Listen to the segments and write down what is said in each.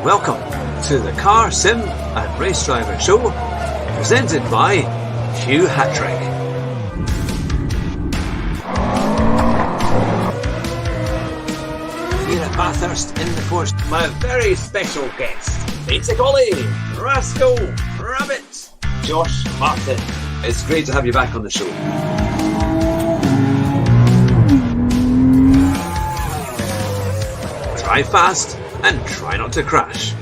Welcome to the Car Sim and Race Driver Show, presented by Hugh Hattrick. Here at Bathurst in the Forest, my very special guest, Basic Ollie, Rascal, Rabbit, Josh Martin. It's great to have you back on the show. Drive fast and try not to crash.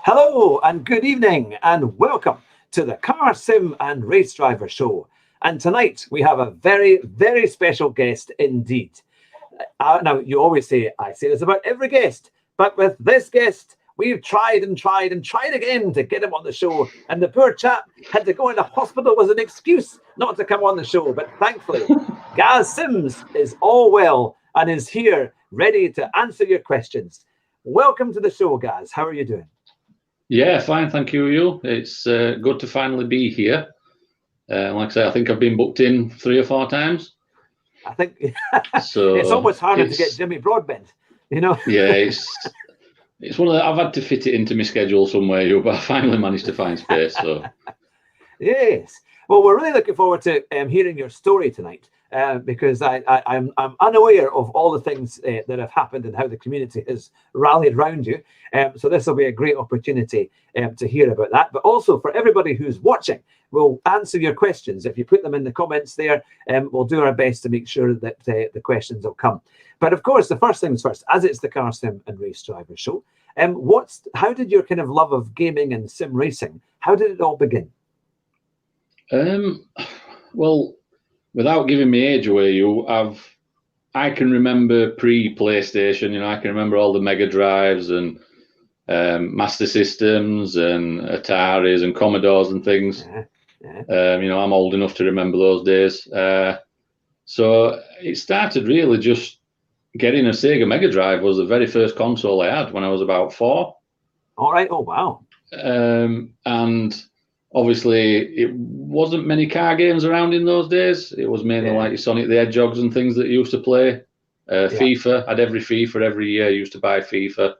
Hello and good evening and welcome to the Car Sim and Race Driver Show. And tonight we have a very, very special guest indeed. Now, you always say, I say this about every guest, but with this guest, we've tried and tried and tried again to get him on the show. And the poor chap had to go into hospital with an excuse not to come on the show. But thankfully, Gaz Sims is all well and is here ready to answer your questions. Welcome to the show, Gaz. How are you doing? Yeah, fine, thank you, Hugh. It's good to finally be here. Like I say, I think I've been booked in 3 or 4 times. I think so it's almost harder to get Jimmy Broadbent, you know? Yeah, it's one of the, I've had to fit it into my schedule somewhere, Hugh, but I finally managed to find space. So yes. Well, we're really looking forward to hearing your story tonight. Because I'm unaware of all the things that have happened and how the community has rallied around you. So this will be a great opportunity to hear about that. But also for everybody who's watching, we'll answer your questions. If you put them in the comments there, we'll do our best to make sure that the questions will come. But of course, the first things first, as it's the Car Sim and Race Driver Show, how did your kind of love of gaming and sim racing, how did it all begin? Well, without giving me age away, I can remember pre-PlayStation. You know, I can remember all the Mega Drives and Master Systems and Ataris and Commodores and things. You know, I'm old enough to remember those days. So it started really just getting a Sega Mega Drive was the very first console I had when I was about 4. All right. Oh, wow. And obviously, it wasn't many car games around in those days. It was mainly like your Sonic the Hedgehogs and things that you used to play. FIFA, I had every FIFA every year. I used to buy FIFA.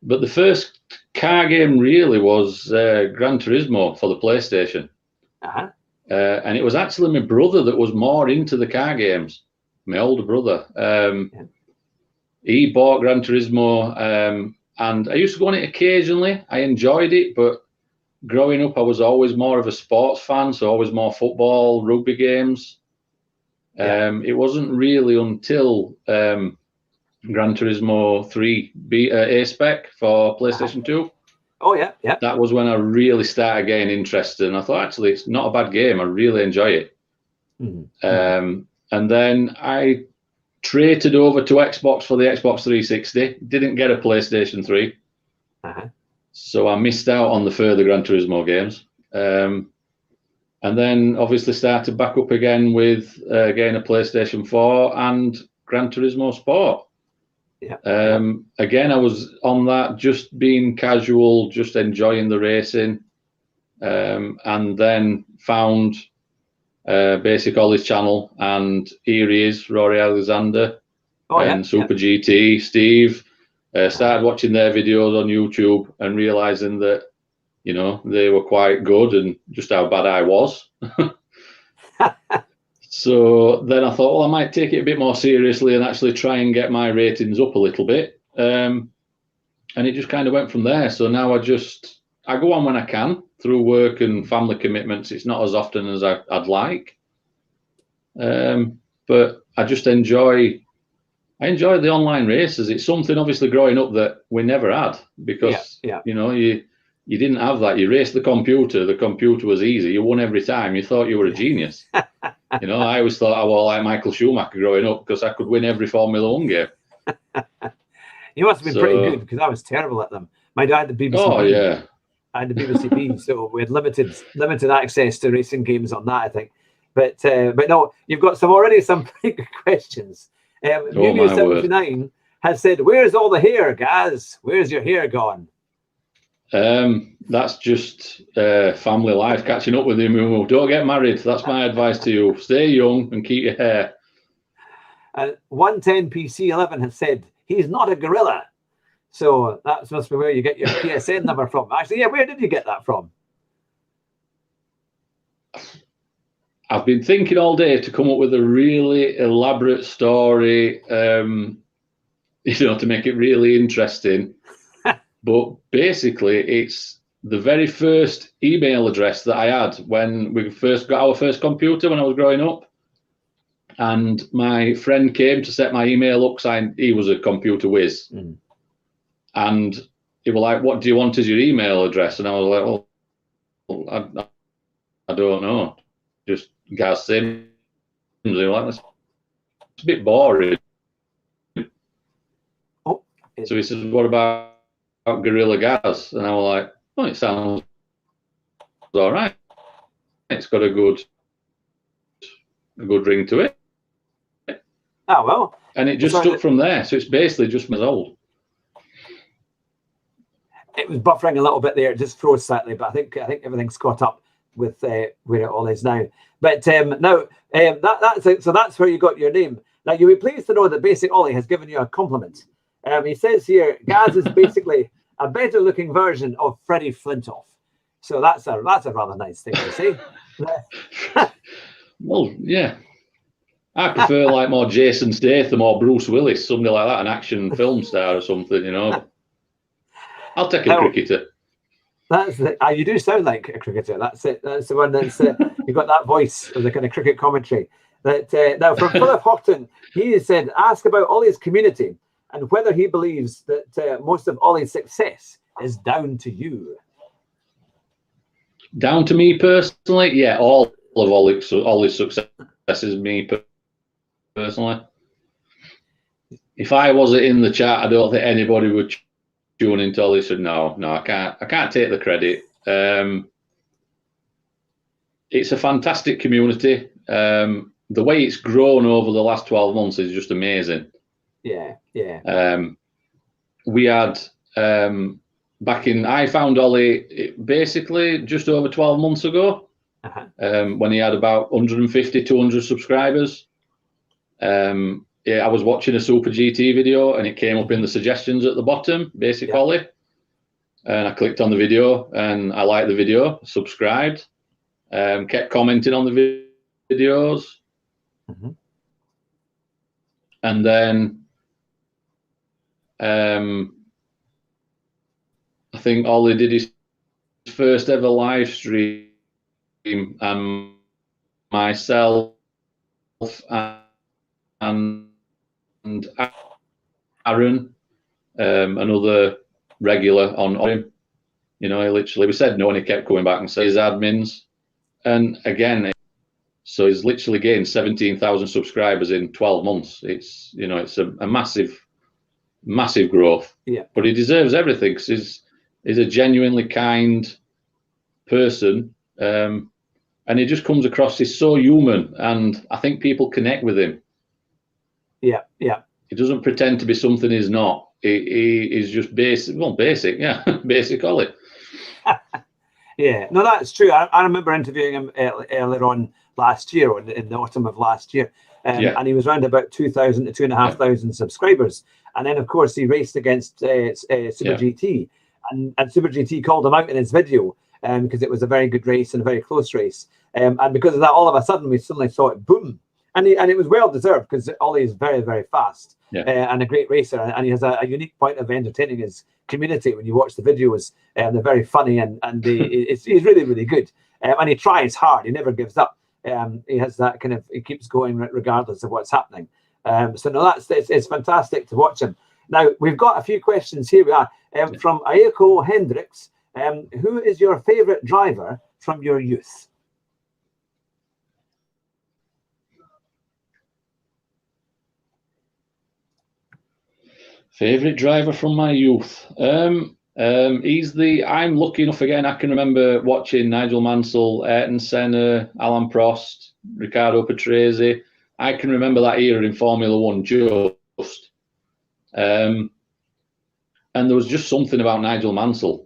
But the first car game really was Gran Turismo for the PlayStation. And it was actually my brother that was more into the car games, my older brother. He bought Gran Turismo, and I used to go on it occasionally. I enjoyed it, but growing up, I was always more of a sports fan, so always more football, rugby games. It wasn't really until Gran Turismo 3 A-Spec for PlayStation 2. Oh, yeah, yeah. That was when I really started getting interested, and I thought, actually, it's not a bad game. I really enjoy it. And then I traded over to Xbox for the Xbox 360. Didn't get a PlayStation 3. So I missed out on the further Gran Turismo games. And then obviously started back up again with getting a PlayStation 4 and Gran Turismo Sport. Again, I was on that, just being casual, just enjoying the racing. And then found Basic Ollie's channel, and here he is, Rory Alexander, and Super GT, Steve. Started watching their videos on YouTube and realizing that, you know, they were quite good and just how bad I was. So then I thought, well, I might take it a bit more seriously and actually try and get my ratings up a little bit. And it just kind of went from there. So now I go on when I can through work and family commitments. It's not as often as I'd like. But I just enjoy the online races. It's something obviously growing up that we never had, because you know, you didn't have that. You raced the computer was easy, you won every time, you thought you were a genius. You know, I always thought I was like Michael Schumacher growing up because I could win every Formula 1 game. You must have been pretty good, because I was terrible at them. My dad had the BBC. Oh, yeah. I had the BBC B, so we had limited access to racing games on that, I think. But no, you've got some pretty good questions. Mumu79 has said, "Where's all the hair, Gaz? Where's your hair gone?" That's just family life, catching up with you, Mumu. Don't get married. That's my advice to you. Stay young and keep your hair. 110PC11 has said he's not a gorilla. So that must be where you get your PSN number from. Actually, yeah, where did you get that from? I've been thinking all day to come up with a really elaborate story, to make it really interesting. But basically, it's the very first email address that I had when we first got our first computer when I was growing up. And my friend came to set my email up because he was a computer whiz. Mm. And he was like, "What do you want as your email address?" And I was like, "Well, I don't know. Just Gaz Sims." He was like, "That's a bit boring." Oh. So he said, "What about Gorilla Gaz?" And I was like, "Oh, it sounds all right. It's got a good ring to it." Oh, well. And it just stuck from there. So it's basically just my old. It was buffering a little bit there. It just froze slightly, but I think everything's caught up with where it all is now. But that's it. So that's where you got your name. Now, you'll be pleased to know that Basic Ollie has given you a compliment. He says here, Gaz is basically a better looking version of Freddie Flintoff. So that's a rather nice thing to say. Well, yeah. I prefer like more Jason Statham or Bruce Willis, somebody like that, an action film star or something, I'll take a cricketer. You do sound like a cricketer. That's it. That's the one that's you've got that voice of the kind of cricket commentary. Now from Philip Houghton, he said, ask about Ollie's community and whether he believes that most of Ollie's success is down to you. Down to me personally, yeah. All of Ollie's success is me personally. If I wasn't in the chat, I don't think anybody would tune into Ollie. So no, I can't take the credit. It's a fantastic community. The way it's grown over the last 12 months is just amazing. Yeah. We had I found Ollie basically just over 12 months ago, when he had about 150, 200 subscribers. I was watching a Super GT video and it came up in the suggestions at the bottom, Basic Ollie. And I clicked on the video and I liked the video, subscribed, kept commenting on the videos. Mm-hmm. And then I think Ollie did his first ever live stream, and myself and Aaron, another regular on him, we said no and he kept coming back and saying his admins. And again, so he's literally gained 17,000 subscribers in 12 months. It's, it's a massive growth. Yeah. But he deserves everything because he's a genuinely kind person. And he just comes across, he's so human, and I think people connect with him. Yeah. He doesn't pretend to be something he's not. He is just basic, yeah, Basic Ollie. Yeah, no, that's true. I remember interviewing him earlier on last year, or in the autumn of last year, and he was around about 2,000 to 2,500 subscribers. And then, of course, he raced against Super GT, and Super GT called him out in his video because it was a very good race and a very close race. And because of that, all of a sudden, we suddenly saw it boom. And it was well deserved because Ollie is very, very fast and a great racer. And he has a unique point of entertaining his community. When you watch the videos, they're very funny and he's really, really good. And he tries hard. He never gives up. He has that kind of, he keeps going regardless of what's happening. So no, it's fantastic to watch him. Now, we've got a few questions here. We are from Ayako Hendricks. Who is your favorite driver from your youth? Favorite driver from my youth. I'm lucky enough again. I can remember watching Nigel Mansell, Ayrton Senna, Alain Prost, Riccardo Patrese. I can remember that era in Formula One just. And there was just something about Nigel Mansell.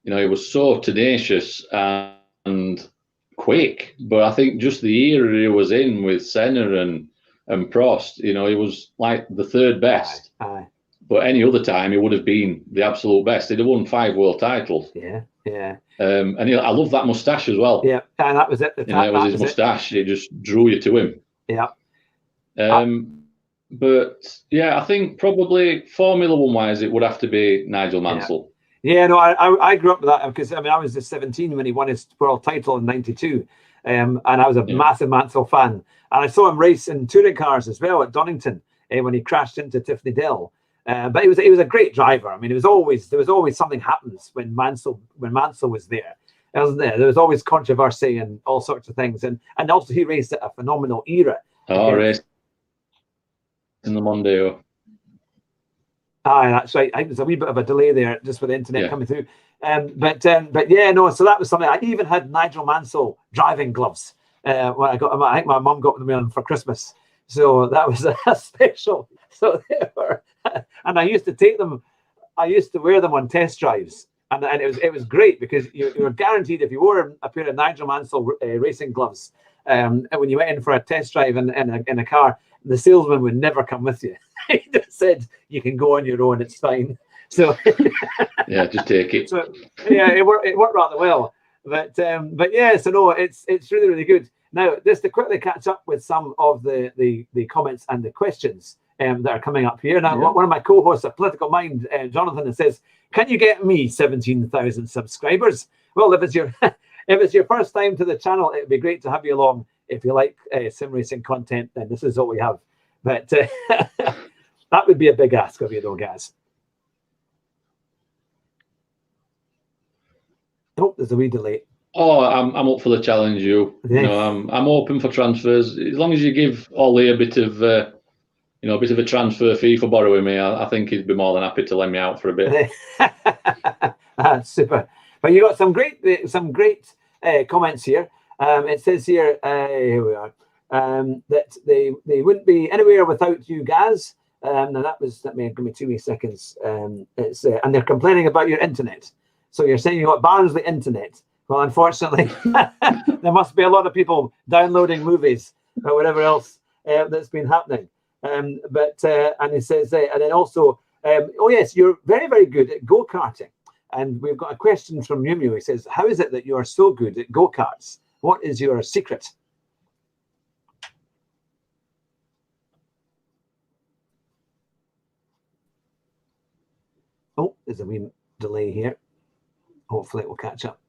He was so tenacious and quick. But I think just the era he was in with Senna and and Prost, he was like the third best. Aye. But any other time, he would have been the absolute best. He'd have won 5 world titles. Yeah, yeah. And I love that moustache as well. Yeah, and that was it. It was his moustache. It just drew you to him. Yeah. But yeah, I think probably Formula One wise, it would have to be Nigel Mansell. Yeah, no, I grew up with that because I was just 17 when he won his world title in '92, and I was a massive Mansell fan. And I saw him race in touring cars as well at Donington when he crashed into Tiffany Dell. But he was a great driver. I mean, there was always something happens when Mansell was there, wasn't there? There was always controversy and all sorts of things, and also he raced at a phenomenal era. Oh, raced in the Mondeo. Aye, that's right. I think there's a wee bit of a delay there just with the internet coming through. But yeah, no. So that was something. I even had Nigel Mansell driving gloves when I got them. I think my mum got them for Christmas. So that was a special. So they were, and I used to take them. I used to wear them on test drives, and it was great because you were guaranteed if you wore a pair of Nigel Mansell racing gloves, and when you went in for a test drive in a car, the salesman would never come with you. He just said you can go on your own, it's fine. So yeah, just take it. So yeah, it worked rather well. But yeah, so no, it's really, really good. Now, just to quickly catch up with some of the comments and the questions that are coming up here. Now, one of my co-hosts, a political mind, Jonathan, says, "Can you get me 17,000 subscribers?" Well, if it's your first time to the channel, it'd be great to have you along. If you like sim racing content, then this is what we have. But that would be a big ask of you, though, guys. Oh, there's a wee delay. Oh, I'm up for the challenge, you. I'm open for transfers as long as you give Ollie a bit of a bit of a transfer fee for borrowing me. I think he'd be more than happy to lend me out for a bit. That's super. But you got some great comments here. It says here we are, that they wouldn't be anywhere without you, Gaz. And give me 2 seconds. And they're complaining about your internet. So you're saying you got Barnsley internet. Well, unfortunately, there must be a lot of people downloading movies or whatever else that's been happening. And he says, and then also, oh yes, you're very, very good at go-karting. And we've got a question from Mew Mew. He says, how is it that you are so good at go-karts? What is your secret? Oh, there's a wee delay here. Hopefully it will catch up.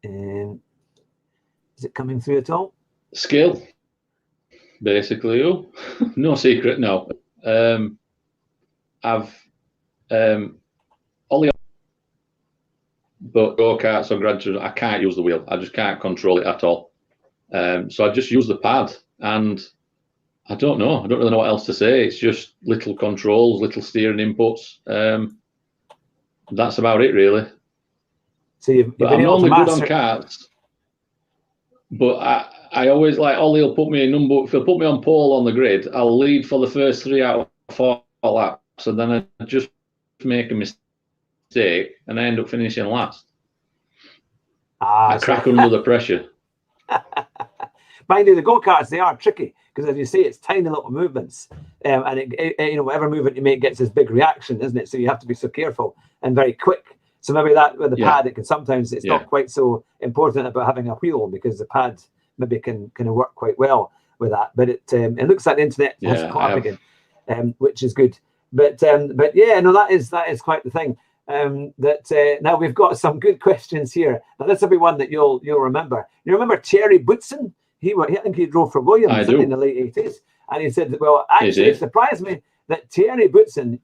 Is it coming through at all? Skill, basically. No secret, no. I've Ollie, but go-karts or Gran Turismo, I can't use the wheel. I just can't control it at all. So I just use the pad, and I don't know. I don't really know what else to say. It's just little controls, little steering inputs. That's about it, really. So I'm normally good on karts, but I always like Ollie will put me in number. If he'll put me on pole on the grid, I'll lead for the first 3 out of 4 laps, and then I just make a mistake and I end up finishing last. I crack under the pressure. Mind you, the go-karts, they are tricky because, as you say, it's tiny little movements, and whatever movement you make gets this big reaction, isn't it? So you have to be so careful and very quick. So maybe that with the pad, it can sometimes it's not quite so important about having a wheel because the pad maybe can work quite well with that. But it looks like the internet has caught up again, which is good. But yeah, no, that is quite the thing. Now we've got some good questions here. Now this will be one that you'll remember. You remember Thierry Boutsen? I think he drove for Williams in the late 80s, and he said, well, actually, it surprised me that Thierry Boutsen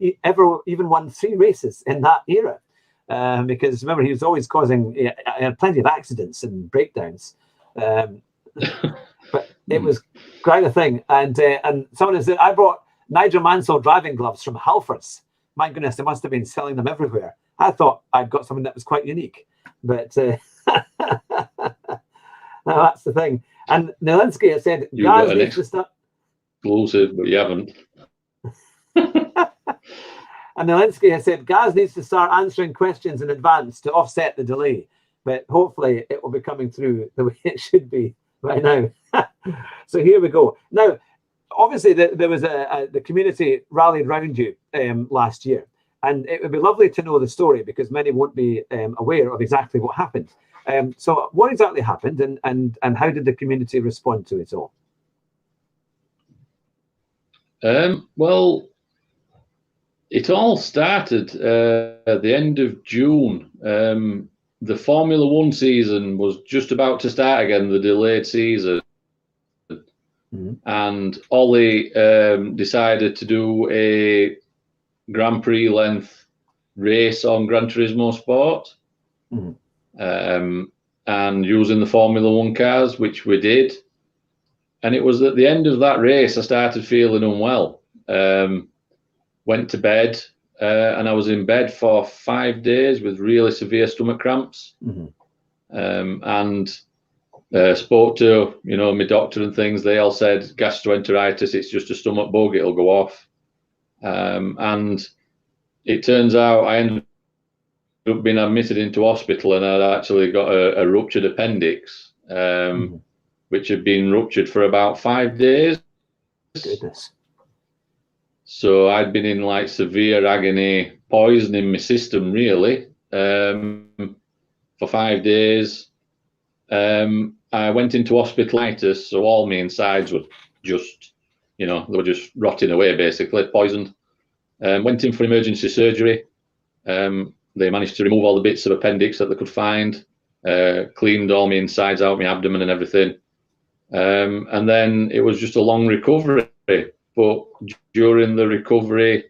even won 3 races in that era. Because remember, he was always causing plenty of accidents and breakdowns. But it was quite a thing. And someone said, I brought Nigel Mansell driving gloves from Halfords. My goodness, they must have been selling them everywhere. I thought I'd got something that was quite unique. But that's the thing. And Nelinsky has said, guys need to start. Exclusive, but you haven't. And Nelinsky has said, Gaz needs to start answering questions in advance to offset the delay. But hopefully it will be coming through the way it should be right now. So here we go. Now, obviously, there was the community rallied round you last year, and it would be lovely to know the story because many won't be aware of exactly what happened. So, what exactly happened, and how did the community respond to it all? Well, it all started at the end of June. The Formula One season was just about to start again, the delayed season. Mm-hmm. And Ollie decided to do a Grand Prix length race on Gran Turismo Sport. Mm-hmm. And using the Formula One cars, which we did. And it was at the end of that race I started feeling unwell. Went to bed, and I was in bed for 5 days with really severe stomach cramps. Mm-hmm. And spoke to, my doctor and things. They all said gastroenteritis, it's just a stomach bug, it'll go off. And it turns out I ended up being admitted into hospital, and I'd actually got a ruptured appendix, mm-hmm. which had been ruptured for about 5 days. Goodness. So I'd been in like severe agony, poisoning my system really, for 5 days. I went into hospitalitis, so all my insides were just, they were just rotting away basically, poisoned. Went in for emergency surgery. They managed to remove all the bits of appendix that they could find, cleaned all my insides out, my abdomen and everything. And then it was just a long recovery. But during the recovery,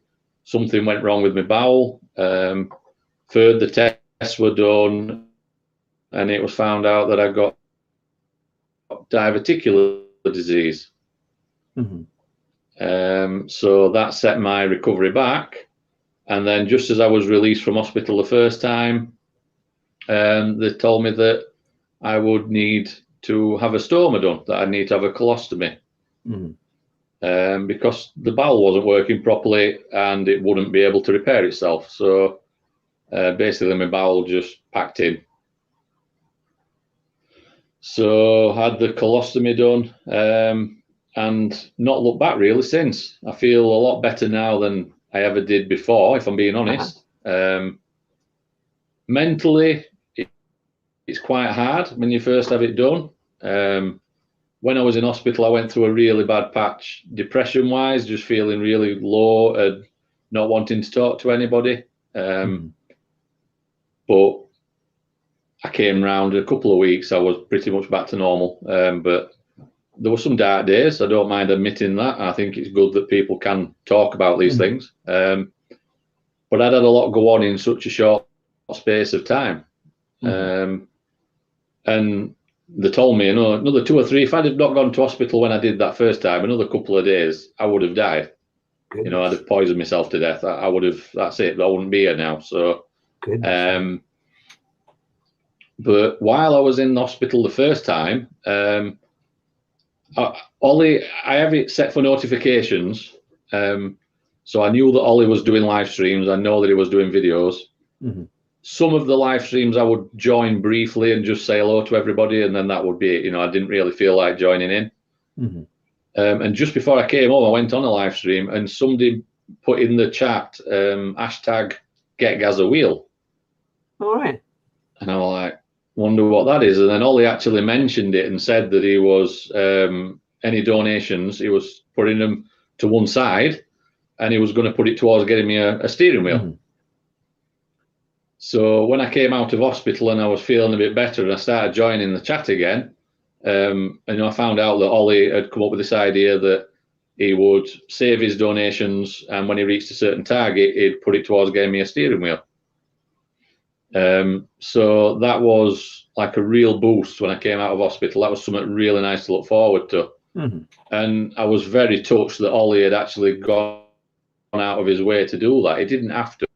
something went wrong with my bowel. Further tests were done, and it was found out that I got diverticular disease. Mm-hmm. So that set my recovery back. And then just as I was released from hospital the first time, they told me that I would need to have a stoma done, that I'd need to have a colostomy. Mm-hmm. Because the bowel wasn't working properly and it wouldn't be able to repair itself. So basically my bowel just packed in. So had the colostomy done and not looked back really since. I feel a lot better now than I ever did before, if I'm being honest. Mentally, it's quite hard when you first have it done. When I was in hospital, I went through a really bad patch, depression-wise, just feeling really low and not wanting to talk to anybody. But I came round in a couple of weeks, I was pretty much back to normal. But there were some dark days. I don't mind admitting that. I think it's good that people can talk about these things. But I'd had a lot go on in such a short space of time. And they told me, another 2 or 3, if I'd have not gone to hospital when I did that first time, another couple of days, I would have died. Goodness. I'd have poisoned myself to death. I would have, that's it. I wouldn't be here now. So, but while I was in the hospital the first time, Ollie, I have it set for notifications. So I knew that Ollie was doing live streams. I know that he was doing videos. Mm-hmm. Some of the live streams I would join briefly and just say hello to everybody, and then that would be it. I didn't really feel like joining in. Mm-hmm. And just before I came home, I went on a live stream, and somebody put in the chat hashtag Get Gaz a Wheel. All right. And I was like, wonder what that is. And then Ollie actually mentioned it and said that he was any donations, he was putting them to one side, and he was going to put it towards getting me a steering wheel. Mm-hmm. So when I came out of hospital and I was feeling a bit better and I started joining the chat again, and I found out that Ollie had come up with this idea that he would save his donations, and when he reached a certain target, he'd put it towards getting me a steering wheel. So that was like a real boost when I came out of hospital. That was something really nice to look forward to. Mm-hmm. And I was very touched that Ollie had actually gone out of his way to do that. He didn't have to.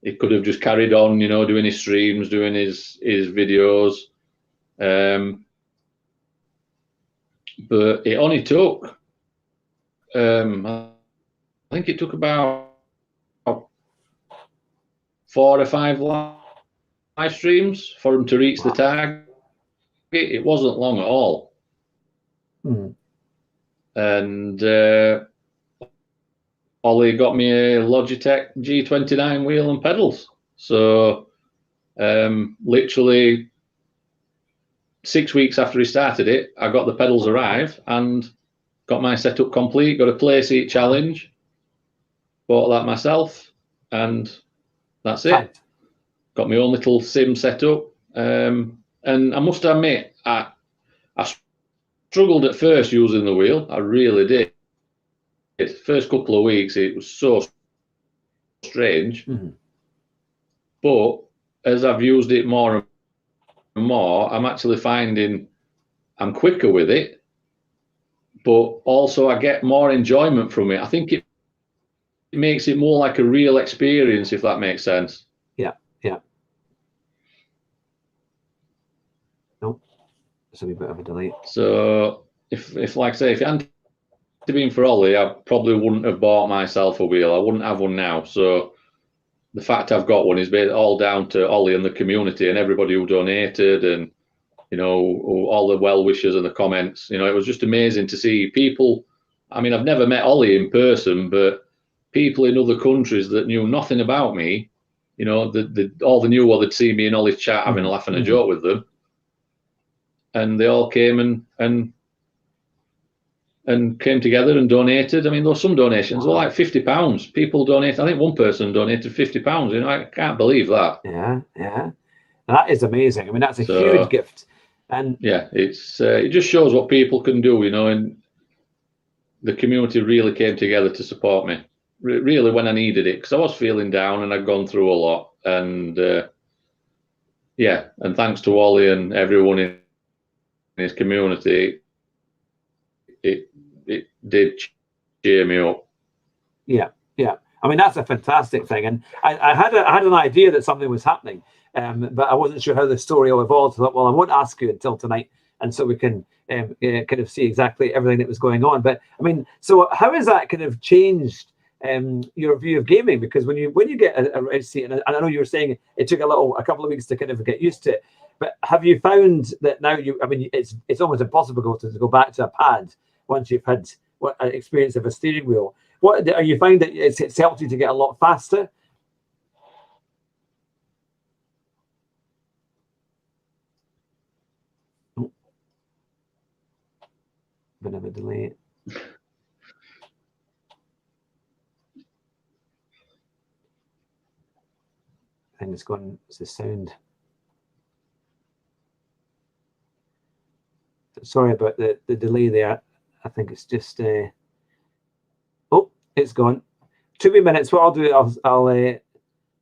He could have just carried on, doing his streams, doing his videos. But it only took, I think it took about 4 or 5 live streams for him to reach the target. it wasn't long at all. And Ollie got me a Logitech G29 wheel and pedals. So literally 6 weeks after he started it, I got the pedals arrive and got my setup complete, got a play seat challenge, bought that myself, and that's it. Got my own little sim setup. And I must admit, I struggled at first using the wheel. I really did. The first couple of weeks, it was so strange. But as I've used it more and more, I'm actually finding I'm quicker with it, but also I get more enjoyment from it. I think it makes it more like a real experience, if that makes sense. Yeah. Nope. It's a wee bit of a delay. So if like I say, if it hadn't been for Ollie, I probably wouldn't have bought myself a wheel. I wouldn't have one now. So the fact I've got one is all down to Ollie and the community and everybody who donated, and all the well wishers and the comments. It was just amazing to see people. I mean, I've never met Ollie in person, but people in other countries that knew nothing about me, all they knew was they'd see me in Ollie's chat having a laugh and a joke with them, and they all came and came together and donated. I mean, there were some donations, they were like £50. People donated. I think one person donated £50. I can't believe that. Yeah. That is amazing. I mean, that's a huge gift. And yeah, it just shows what people can do, and the community really came together to support me, really, when I needed it, because I was feeling down and I'd gone through a lot. And and thanks to Wally and everyone in his community, it did cheer me up. Yeah. I mean, that's a fantastic thing. And I had an idea that something was happening, but I wasn't sure how the story all evolved. So I thought, well, I won't ask you until tonight, and so we can kind of see exactly everything that was going on. But I mean, so how has that kind of changed your view of gaming? Because when you get a red seat, and I know you were saying it took a couple of weeks to kind of get used to it, but have you found that now it's almost impossible to go back to a pad once you've had an experience of a steering wheel? What are you find that it's helped you to get a lot faster? Bit of a delay. I think it's the sound. Sorry about the delay there. I think it's just it's gone. 2 minutes. What I'll do,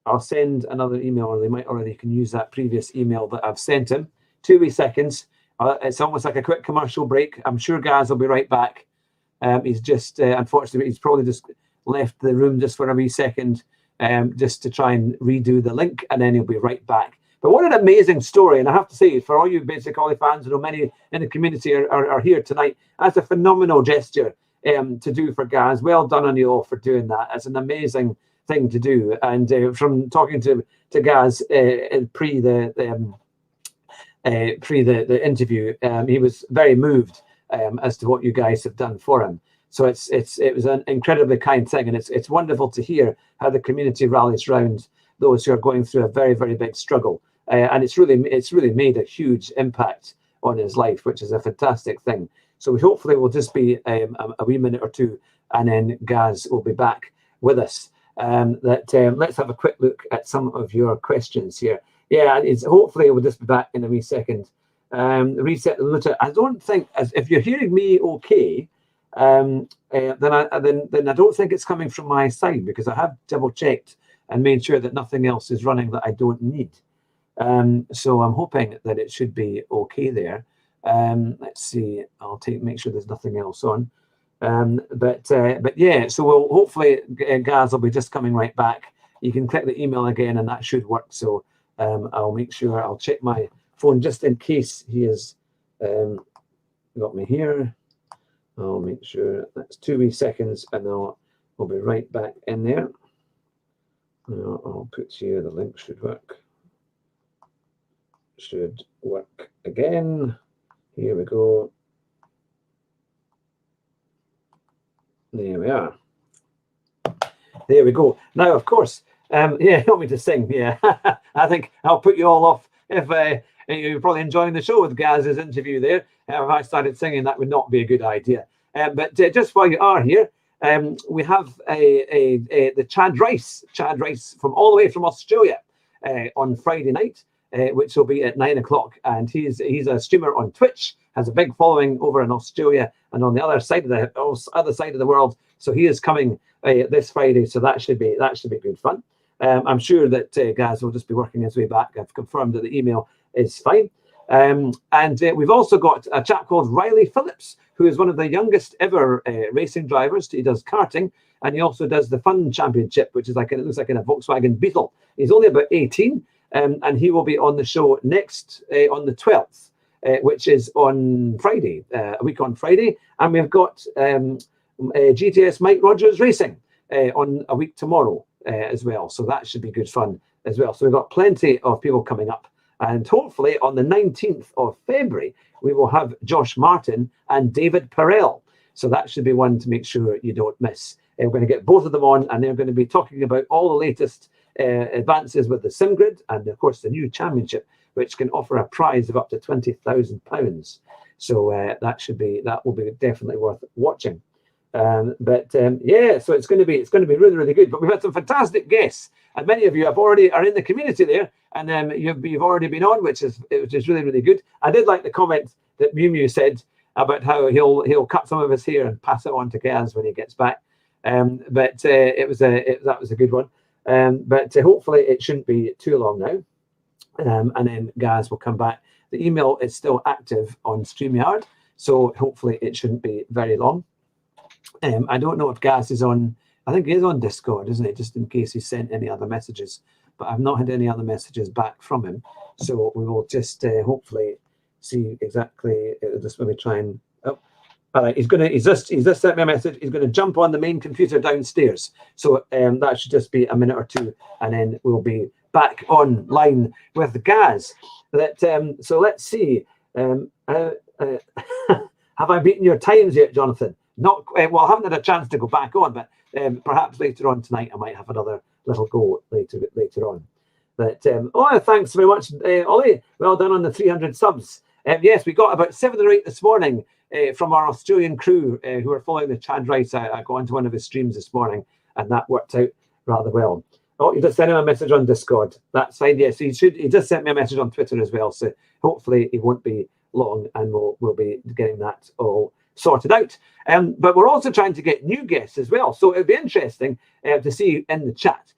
I'll send another email, or they might already can use that previous email that I've sent him. 2 seconds. It's almost like a quick commercial break. I'm sure Gaz will be right back. He's just unfortunately he's probably just left the room just for a wee second, just to try and redo the link, and then he'll be right back. But what an amazing story. And I have to say, for all you Basic Ollie fans, many in the community are here tonight. That's a phenomenal gesture to do for Gaz. Well done on you all for doing that. It's an amazing thing to do. And from talking to Gaz pre the interview, he was very moved as to what you guys have done for him. So it was an incredibly kind thing, and it's wonderful to hear how the community rallies round those who are going through a very, very big struggle. And it's really made a huge impact on his life, which is a fantastic thing. So we hopefully will just be a wee minute or two, and then Gaz will be back with us. Let's have a quick look at some of your questions here. Yeah, hopefully we'll just be back in a wee second. Reset the limiter. I don't think, if you're hearing me okay, then I don't think it's coming from my side, because I have double checked and made sure that nothing else is running that I don't need. So I'm hoping that it should be okay there. Let's see. I'll make sure there's nothing else on. But yeah, so we'll hopefully Gaz will be just coming right back. You can click the email again, and that should work. So I'll make sure I'll check my phone just in case he has got me here. I'll make sure that's 2 seconds, and I'll be right back in there. I'll put here, the link should work. should work again. Here we go. There we are. There we go. Now, of course, yeah, you want me to sing? Yeah, I think I'll put you all off if you're probably enjoying the show with Gaz's interview there. If I started singing, that would not be a good idea. But just while you are here, we have the Chad Rice from all the way from Australia on Friday night, which will be at 9 o'clock. And he's a streamer on Twitch, has a big following over in Australia and on the other side of the world. So he is coming this Friday. So that should be good fun. I'm sure that Gaz will just be working his way back. I've confirmed that the email is fine. And we've also got a chap called Riley Phillips, who is one of the youngest ever racing drivers. He does karting, and he also does the Fun Championship, which is it looks like in a Volkswagen Beetle. He's only about 18, and he will be on the show next on the 12th, which is on Friday, a week on Friday. And we've got GTS Mike Rogers Racing on a week tomorrow as well. So that should be good fun as well. So we've got plenty of people coming up. And hopefully on the 19th of February, we will have Josh Martin and David Perel. So that should be one to make sure you don't miss. We're going to get both of them on, and they're going to be talking about all the latest advances with the SimGrid and, of course, the new championship, which can offer a prize of up to £20,000. So that will be definitely worth watching. Yeah, so it's going to be really, really good. But we've had some fantastic guests, and many of you are in the community there, and you've already been on, which is really, really good. I did like the comment that Mew said about how he'll cut some of his hair and pass it on to Gaz when he gets back. That was a good one. But hopefully it shouldn't be too long now, and then Gaz will come back. The email is still active on StreamYard, so hopefully it shouldn't be very long. I don't know if Gaz is on. I think he is on Discord, isn't it? Just in case he sent any other messages, but I've not had any other messages back from him. So we will just hopefully see exactly. Just maybe try and. Oh, all right. He's just sent me a message. He's going to jump on the main computer downstairs. So that should just be a minute or two, and then we'll be back online with Gaz. So let's see. Have I beaten your times yet, Jonathan? Not well. I haven't had a chance to go back on, but perhaps later on tonight I might have another little go later on. But thanks very much, Ollie. Well done on the 300 subs. Yes, we got about 7 or 8 this morning from our Australian crew who are following the Chad Rice. I got onto one of his streams this morning, and that worked out rather well. Oh, you just sent him a message on Discord. That's fine. Yes, he just sent me a message on Twitter as well. So hopefully it won't be long, and we'll be getting that all sorted out. But we're also trying to get new guests as well. So it'd be interesting to see in the chat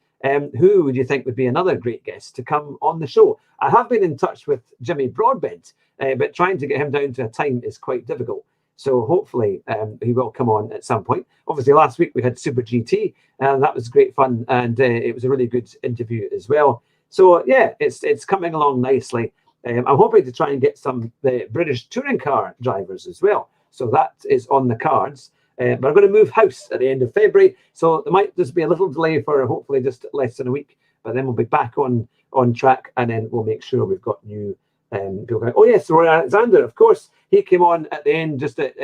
who would you think would be another great guest to come on the show. I have been in touch with Jimmy Broadbent, but trying to get him down to a time is quite difficult. So hopefully he will come on at some point. Obviously, last week we had Super GT, and that was great fun, and it was a really good interview as well. So yeah, it's coming along nicely. I'm hoping to try and get some British touring car drivers as well. So that is on the cards. But I'm going to move house at the end of February. So there might just be a little delay for hopefully just less than a week. But then we'll be back on track, and then we'll make sure we've got new people coming. Oh, yes, Roy Alexander, of course. He came on at the end just at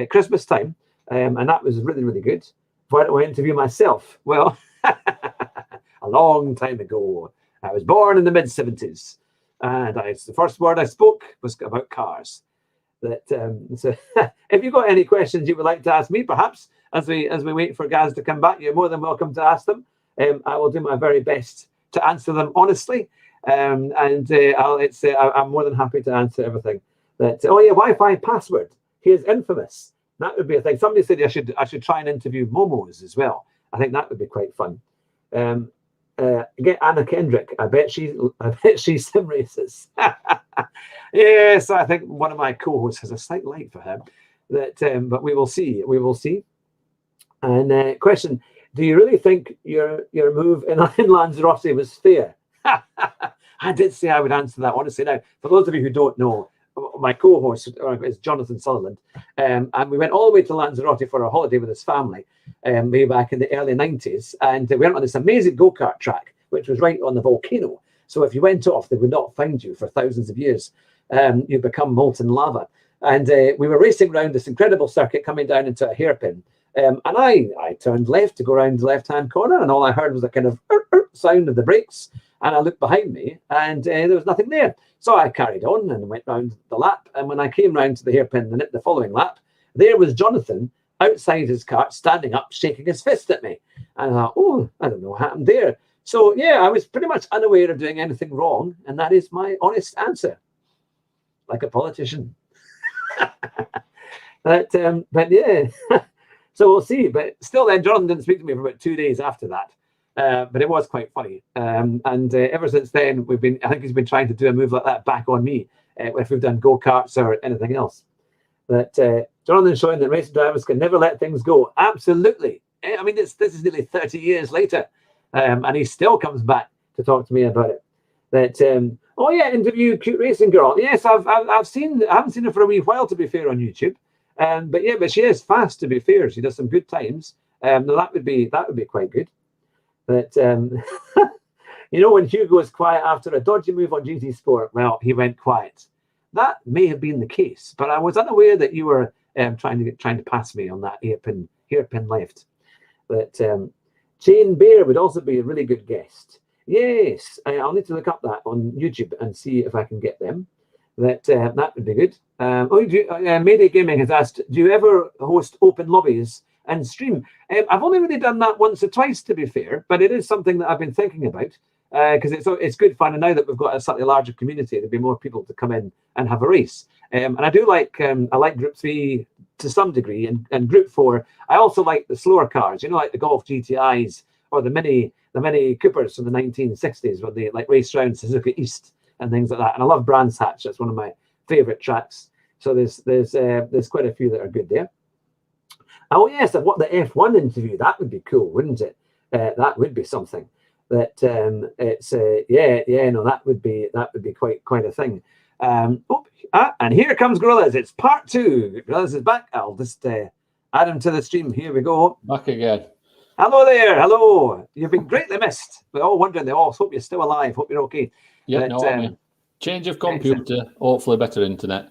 Christmas time. And that was really, really good. Why don't I interview myself? Well, a long time ago. I was born in the mid-70s. And the first word I spoke was about cars. So if you've got any questions you would like to ask me, perhaps as we wait for Gaz to come back, you're more than welcome to ask them. I will do my very best to answer them honestly, I'm more than happy to answer everything. Wi-Fi password. He is infamous. That would be a thing. Somebody said I should try and interview Momos as well. I think that would be quite fun. Get Anna Kendrick. I bet she sim races. Yes, I think one of my co-hosts has a slight like for him. But we will see. We will see. And question: do you really think your move in Lanzarote was fair? I did say I would answer that honestly. Now, for those of you who don't know, my co-host is Jonathan Sutherland, and we went all the way to Lanzarote for a holiday with his family way back in the early 90s, and we went on this amazing go-kart track, which was right on the volcano. So if you went off, they would not find you for thousands of years. You become molten lava. And we were racing around this incredible circuit coming down into a hairpin. And I turned left to go around the left-hand corner, and all I heard was a kind of sound of the brakes. And I looked behind me, and there was nothing there. So I carried on and went round the lap. And when I came round to the hairpin the following lap, there was Jonathan outside his cart, standing up, shaking his fist at me. And I thought, oh, I don't know what happened there. So, yeah, I was pretty much unaware of doing anything wrong. And that is my honest answer. Like a politician. But yeah, so we'll see. But still then, Jonathan didn't speak to me for about 2 days after that. But it was quite funny. And ever since then, I think he's been trying to do a move like that back on me if we've done go-karts or anything else. But Jonathan's showing that racing drivers can never let things go. Absolutely. I mean, this is nearly 30 years later. And he still comes back to talk to me about it. That oh yeah, interview cute racing girl. Yes, I haven't seen her for a wee while, to be fair, on YouTube. But she is fast, to be fair. She does some good times. No, that would be quite good. But you know, when Hugo was quiet after a dodgy move on GT Sport, well, he went quiet. That may have been the case, but I was unaware that you were trying to pass me on that hairpin left. But Jane Bear would also be a really good guest. Yes, I'll need to look up that on YouTube and see if I can get them. That would be good. Mayday Gaming has asked, do you ever host open lobbies and stream? I've only really done that once or twice, to be fair, but it is something that I've been thinking about because it's good fun. And now that we've got a slightly larger community, there'll be more people to come in and have a race. And I do like Group 3 to some degree, and Group 4. I also like the slower cars, you know, like the Golf GTIs or the Mini Coopers from the 1960s, where they like race around Suzuka East and things like that. And I love Brands Hatch. That's one of my favorite tracks. So there's quite a few that are good there. Oh yes, what the F1 interview, that would be cool, wouldn't it? That would be something. That that would be quite a thing. And here comes Gorillas. It's part 2. Gorillas is back. I'll just add him to the stream. Here we go. Back again. Hello there. Hello. You've been greatly missed. We're all wondering. Hope you're still alive. Hope you're okay. Yeah, change of computer. Excellent. Hopefully better internet.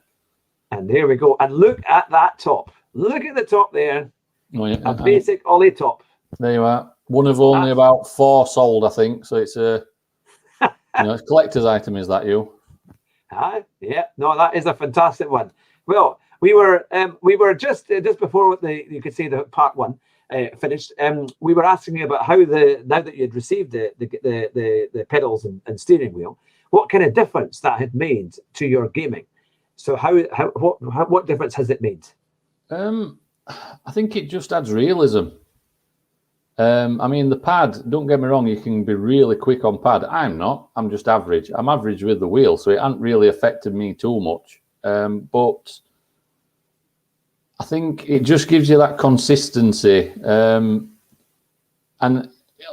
And here we go. And look at that top. Look at the top there. Oh, yeah. A basic Ollie top. There you are. One of only about 4 sold, I think. So it's a it's a collector's item. Is that you? Yeah. No, that is a fantastic one. Well, we were just before you could see the part 1 finished. We were asking you about how now that you had received the pedals and steering wheel, what kind of difference that had made to your gaming. So what difference has it made? I think it just adds realism. I mean, the pad, don't get me wrong, you can be really quick on pad. I'm not. I'm just average. I'm average with the wheel, so it hasn't really affected me too much. But I think it just gives you that consistency. And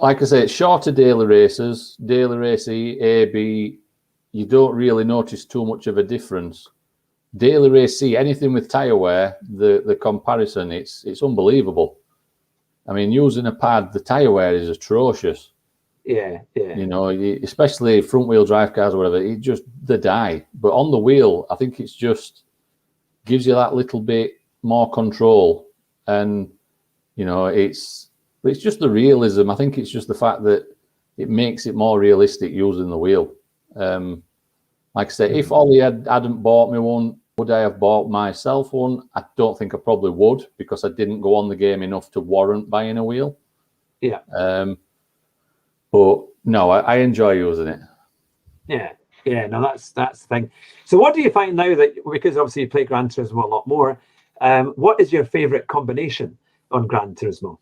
like I say, it's shorter daily races, daily race E, A, B, you don't really notice too much of a difference. Daily race C, anything with tyre wear, the comparison, it's unbelievable. I mean, using a pad, the tyre wear is atrocious. Yeah. You know, especially front wheel drive cars or whatever, they die. But on the wheel, I think it's just gives you that little bit more control. And, you know, it's just the realism. I think it's just the fact that it makes it more realistic using the wheel. Like I say, if Ollie hadn't bought me one, would I have bought myself one? I don't think I probably would, because I didn't go on the game enough to warrant buying a wheel. Yeah. But no, I enjoy using it. Yeah. No, that's the thing. So what do you find now that, because obviously you play Gran Turismo a lot more, what is your favourite combination on Gran Turismo?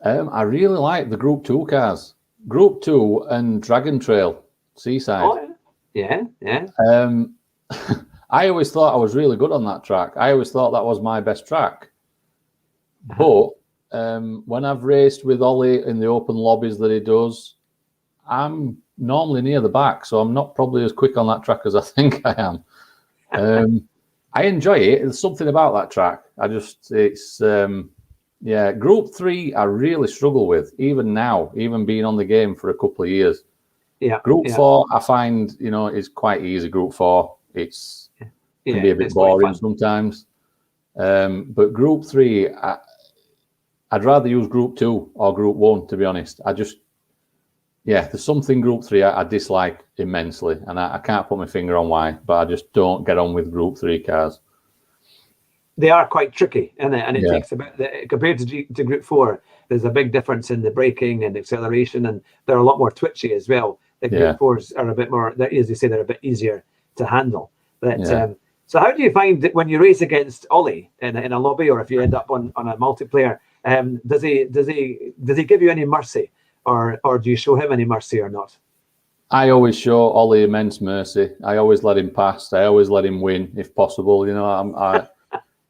I really like the Group 2 cars. Group 2 and Dragon Trail, Seaside. Oh, yeah. I always thought I was really good on that track. I always thought that was my best track. But when I've raced with Ollie in the open lobbies that he does, I'm normally near the back, so I'm not probably as quick on that track as I think I am. I enjoy it. There's something about that track. Group 3 I really struggle with, even now, even being on the game for a couple of years. Yeah. Group 4, I find, is quite easy. Group 4, can be a bit boring sometimes. But Group 3, I'd rather use Group 2 or Group 1, to be honest. There's something Group 3 I dislike immensely, and I can't put my finger on why, but I just don't get on with Group 3 cars. They are quite tricky, and it takes compared to Group 4. There's a big difference in the braking and acceleration, and they're a lot more twitchy as well. The Group 4s are a bit more, as you say, they're a bit easier to handle. So how do you find that when you race against Ollie in a lobby, or if you end up on a multiplayer, does he give you any mercy, or do you show him any mercy or not? I always show Ollie immense mercy. I always let him pass. I always let him win if possible.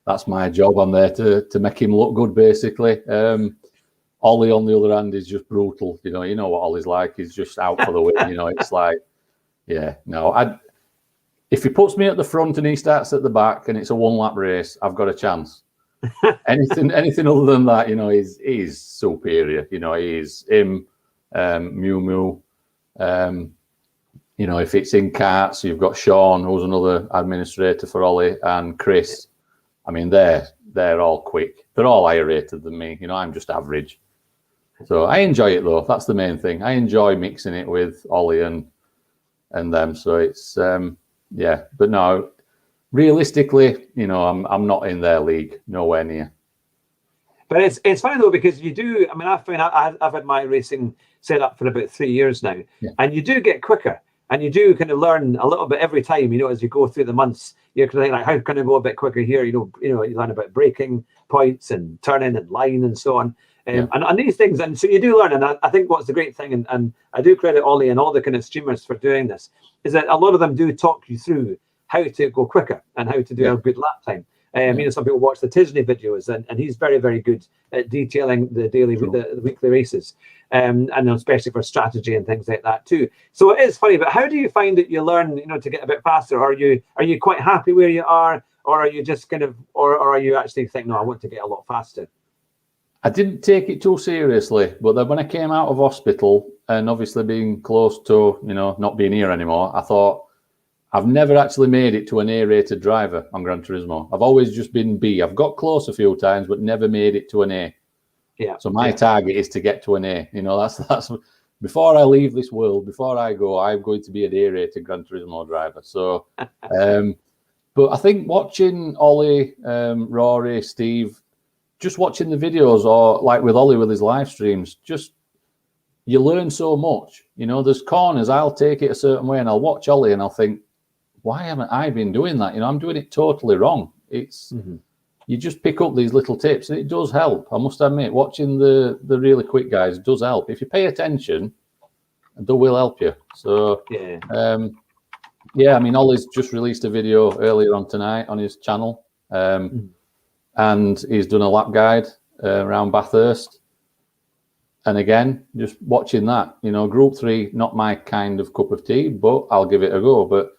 That's my job. I'm there to make him look good, basically. Ollie, on the other hand, is just brutal. You know what Ollie's like. He's just out for the win. It's like, if he puts me at the front and he starts at the back and it's a one-lap race, I've got a chance. Anything other than that, he's superior. He's him, Mew Mew. If it's in karts, you've got Sean, who's another administrator for Ollie, and Chris. I mean, they're all quick. They're all higher rated than me. I'm just average. So I enjoy it, though. That's the main thing. I enjoy mixing it with Ollie and them. So it's But no, realistically, I'm not in their league, nowhere near. But it's funny though, because you do. I mean, I've had my racing set up for about 3 years now, and you do get quicker, and you do kind of learn a little bit every time. As you go through the months, you're kind of like, how can I go a bit quicker here? You learn about braking points and turning and line and so on. And these things, and so you do learn. And I think what's the great thing, and I do credit Ollie and all the kind of streamers for doing this, is that a lot of them do talk you through how to go quicker and how to do a good lap time. Some people watch the Tisney videos, and he's very, very good at detailing the the weekly races, and especially for strategy and things like that too. So it is funny, but how do you find that you learn, to get a bit faster? Are you quite happy where you are, or are you just kind of, or are you actually think, no, I want to get a lot faster? I didn't take it too seriously, but then when I came out of hospital and obviously being close to, not being here anymore, I thought, I've never actually made it to an A-rated driver on Gran Turismo. I've always just been B. I've got close a few times, but never made it to an A. Yeah. So my target is to get to an A. That's before I leave this world, before I go, I'm going to be an A-rated Gran Turismo driver. So, but I think watching Ollie, Rory, Steve, just watching the videos, or like with Ollie with his live streams, you learn so much. There's corners, I'll take it a certain way and I'll watch Ollie and I'll think, why haven't I been doing that? I'm doing it totally wrong. It's you just pick up these little tips, and it does help. I must admit, watching the really quick guys does help. If you pay attention, they will help you. So I mean, Ollie's just released a video earlier on tonight on his channel, and he's done a lap guide around Bathurst. And again, just watching that, Group 3, not my kind of cup of tea, but I'll give it a go. But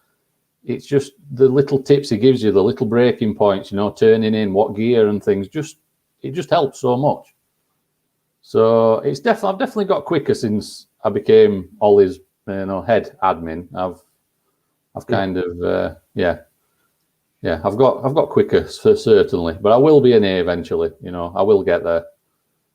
it's just the little tips he gives you, the little braking points, turning in, what gear and things. It just helps so much. So I've definitely got quicker since I became Ollie's, head admin. I've kind of I've got quicker certainly, but I will be an A eventually. I will get there.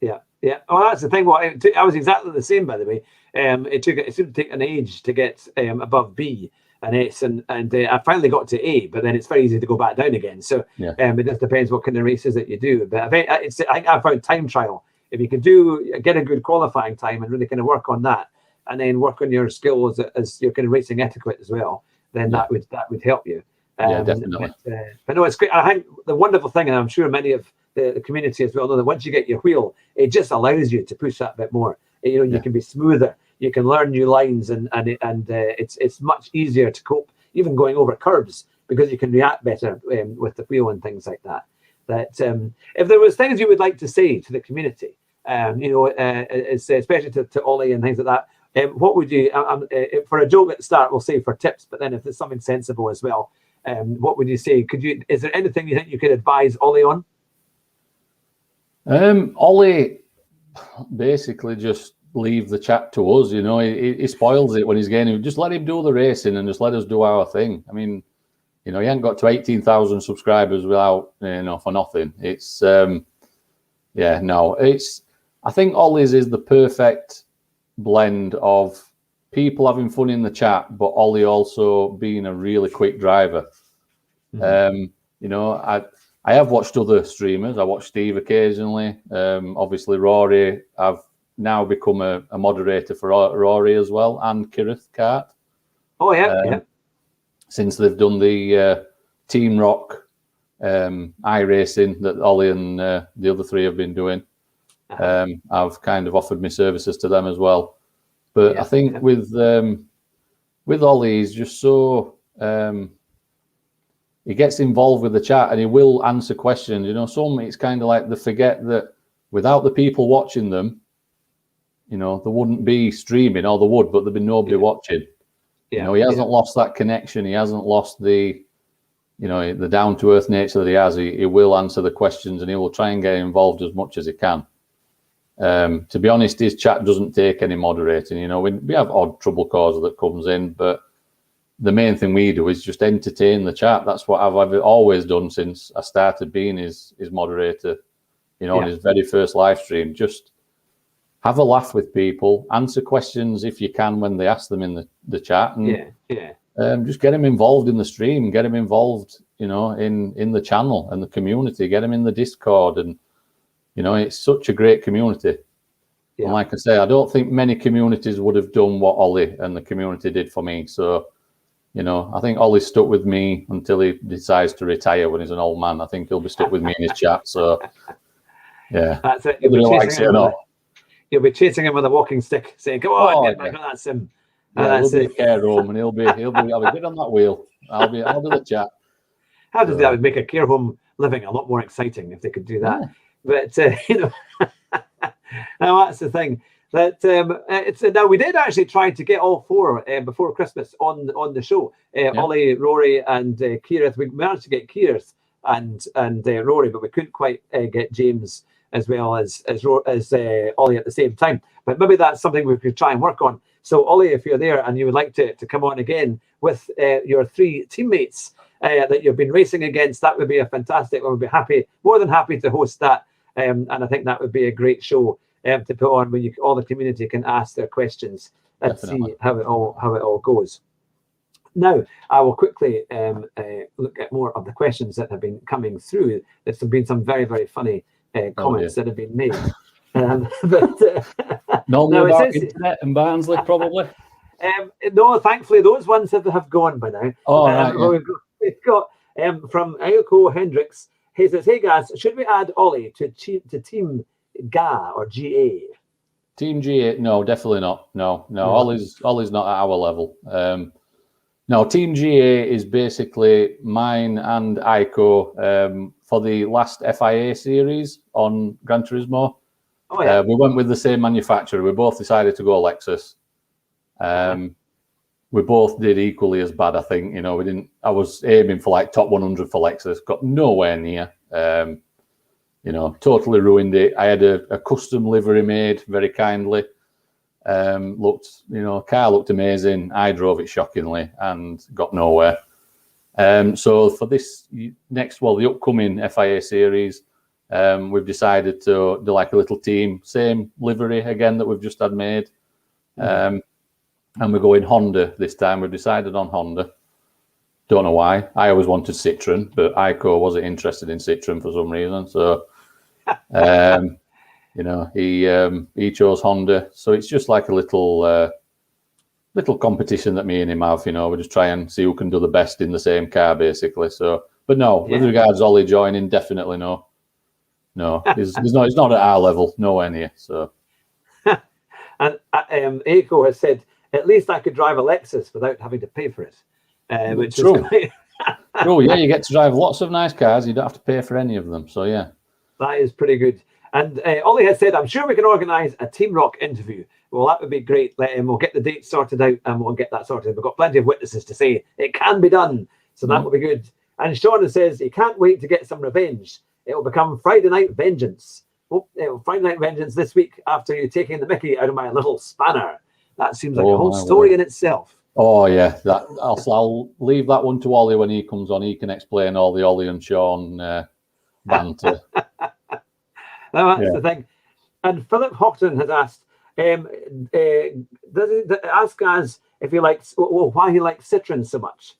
Yeah. Well, that's the thing. I was exactly the same, by the way. It seemed to take an age to get above B and S, and I finally got to A. But then it's very easy to go back down again. So it just depends what kind of races that you do. But I think I found time trial. If you can get a good qualifying time and really kind of work on that, and then work on your skills as your kind of racing etiquette as well, then that would help you. Definitely. But no, it's great. I think the wonderful thing, and I'm sure many of the community as well know, that once you get your wheel, it just allows you to push that bit more. You can be smoother, you can learn new lines, and it's much easier to cope, even going over curves, because you can react better with the wheel and things like that. If there was things you would like to say to the community, especially to Ollie and things like that, what would you, for a joke at the start, we'll say for tips, but then if there's something sensible as well, what would you say? Is there anything you think you could advise Ollie on? Ollie, basically just leave the chat to us. You know, he spoils it when he's getting. Just let him do the racing and just let us do our thing. I mean, you know, he ain't got to 18,000 subscribers without, you know, for nothing. It's yeah, no, it's. I think Ollie's is the perfect blend of people having fun in the chat, but Ollie also being a really quick driver. You know, I have watched other streamers. I watch Steve occasionally. Obviously, Rory. I've now become a moderator for Rory as well, and Kirith Cart. Oh yeah, yeah. Since they've done the Team Rock iRacing that Ollie and the other three have been doing, I've kind of offered my services to them as well. But I think with Ollie, he's just so he gets involved with the chat and he will answer questions. You know, some it's kind of like they forget that without the people watching them, you know, there wouldn't be streaming, or there would, but there'd be nobody watching. You know, he hasn't lost that connection. He hasn't lost the, you know, the down to earth nature that he has. He will answer the questions and he will try and get involved as much as he can. To be honest, his chat doesn't take any moderating. You know, we have odd trouble causer that comes in, but the main thing we do is just entertain the chat. That's what I've always done since I started being his moderator. You know, on his very first live stream, just have a laugh with people, answer questions if you can when they ask them in the chat, and just get them involved in the stream, get them involved, you know, in the channel and the community, get them in the Discord, and you know, it's such a great community. And like I say, I don't think many communities would have done what Ollie and the community did for me. So, you know, I think Ollie's stuck with me until he decides to retire when he's an old man. I think he'll be stuck with me in his chat. So, yeah, that's it. You'll be chasing him with a walking stick, saying, "Come on, get back on that sim." Yeah, he'll be a care home, and he'll be get on that wheel. I'll do the chat. How does that would make a care home living a lot more exciting if they could do that? But you know, now that's the thing. That it's now we did actually try to get all four before Christmas on the show. Ollie, Rory, and Kirith. We managed to get Kirith and Rory, but we couldn't quite get James as well as Ollie at the same time. But maybe that's something we could try and work on. So Ollie, if you're there and you would like to come on again with your three teammates that you've been racing against, that would be a fantastic. We'll be more than happy to host that. And I think that would be a great show to put on when all the community can ask their questions and see how it all goes. Now, I will quickly look at more of the questions that have been coming through. There's been some very, very funny comments that have been made. Normally about internet and Barnsley, probably. No, thankfully, those ones have gone by now. Oh, right. Yeah. We've got from Aiko Hendricks. He says, "Hey guys, should we add Ollie to Team GA or GA?" Team GA? No, definitely not. No. Ollie's not at our level. No, Team GA is basically mine and Aiko for the last FIA series on Gran Turismo. Oh, yeah. We went with the same manufacturer. We both decided to go Lexus. We both did equally as bad, I think. You know, I was aiming for like top 100 for Lexus, got nowhere near. You know, totally ruined it. I had a custom livery made very kindly. Car looked amazing. I drove it shockingly and got nowhere. So for this the upcoming FIA series, we've decided to do like a little team, same livery again that we've just had made. And we're going Honda this time. We've decided on Honda. Don't know why. I always wanted Citroen, but Aiko wasn't interested in Citroen for some reason. So, you know, he chose Honda. So it's just like a little competition that me and him have. You know, we just try and see who can do the best in the same car, basically. So, but no, with regards to Ollie joining, definitely no. No, he's not at our level, nowhere near. So, and Aiko has said, "At least I could drive a Lexus without having to pay for it," which true. is quite... True, yeah, you get to drive lots of nice cars. You don't have to pay for any of them. So yeah, that is pretty good. And Ollie has said, "I'm sure we can organise a Team Rock interview." Well, that would be great. We'll get the date sorted out and we'll get that sorted. We've got plenty of witnesses to say it can be done, so that will be good. And Sean says he can't wait to get some revenge. It will become Friday Night Vengeance. Friday Night Vengeance this week after you taking the mickey out of my little spanner. That seems like a whole story in itself. Oh yeah, I'll leave that one to Ollie when he comes on. He can explain all the Ollie and Sean banter. Now that's the thing. And Philip Houghton has asked, ask us if he likes, why he likes Citron so much,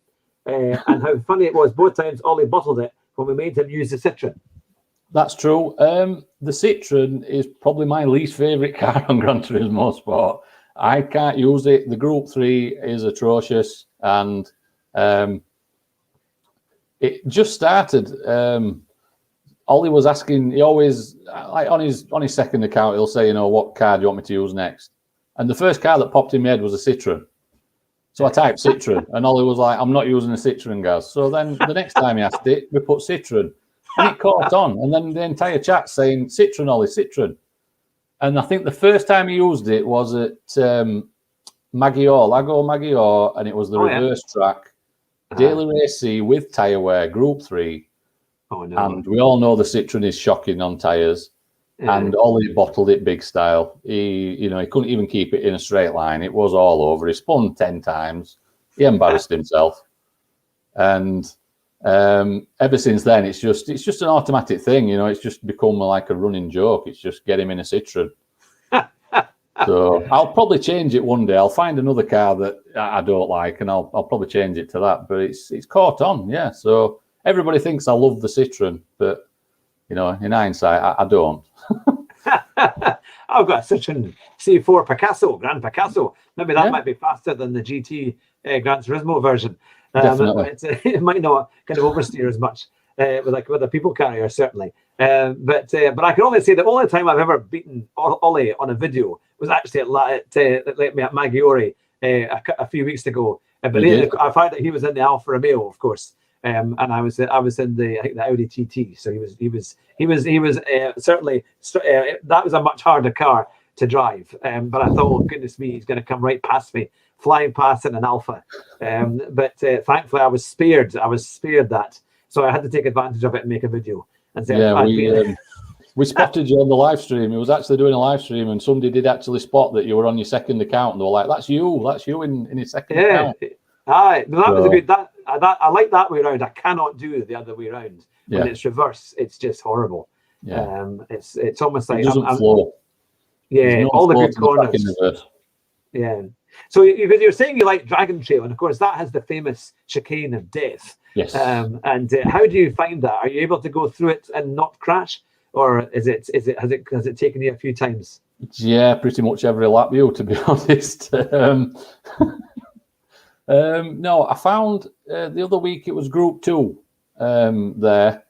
and how funny it was both times Ollie bottled it when we made him use the Citron. That's true. The Citron is probably my least favourite car on Gran Turismo Sport. I can't use it. The Group 3 is atrocious, and it just started. Ollie was asking. He always, like on his second account, he'll say, what car do you want me to use next? And the first car that popped in my head was a Citron. So I typed Citron, and Ollie was like, "I'm not using a Citron, guys." So then the next time he asked it, we put Citron, and it caught on. And then the entire chat saying Citron, Ollie, Citron. And I think the first time he used it was at Lago Maggiore, and it was the reverse track, daily race C with tyre wear, Group 3. Oh, no. And we all know the Citron is shocking on tyres. And Ollie bottled it big style. He couldn't even keep it in a straight line. It was all over. He spun 10 times. He embarrassed himself. And ever since then, it's just an automatic thing. It's just become like a running joke. It's just get him in a Citron. So I'll probably change it one day. I'll find another car that I don't like, and I'll probably change it to that. But it's caught on, yeah. So everybody thinks I love the Citron, but in hindsight, I don't. I've got a Citroen C4 Picasso, Grand Picasso. Maybe that might be faster than the GT Gran Turismo version. Definitely. It might not kind of oversteer as much with a people carrier, certainly. But I can only say the only time I've ever beaten Ollie on a video was actually at Maggiore a few weeks ago. But I found that he was in the Alfa Romeo, of course. And I was in the Audi TT, so he was certainly that was a much harder car to drive. But I thought, oh, goodness me, he's going to come right past me, flying past in an Alfa. But thankfully, I was spared that, so I had to take advantage of it and make a video. And say, we spotted you on the live stream. He was actually doing a live stream, and somebody did actually spot that you were on your second account, and they were like, "That's you in his second account." Aye, that was a good. I like that way around. I cannot do the other way around. When it's reverse, it's just horrible. Yeah. It's almost like it doesn't flow. Yeah, all the good corners. Yeah. So you're saying you like Dragon Trail, and of course that has the famous chicane of death. Yes. And how do you find that? Are you able to go through it and not crash, or has it taken you a few times? Yeah, pretty much every lap, to be honest. No, I found the other week it was Group 2 there.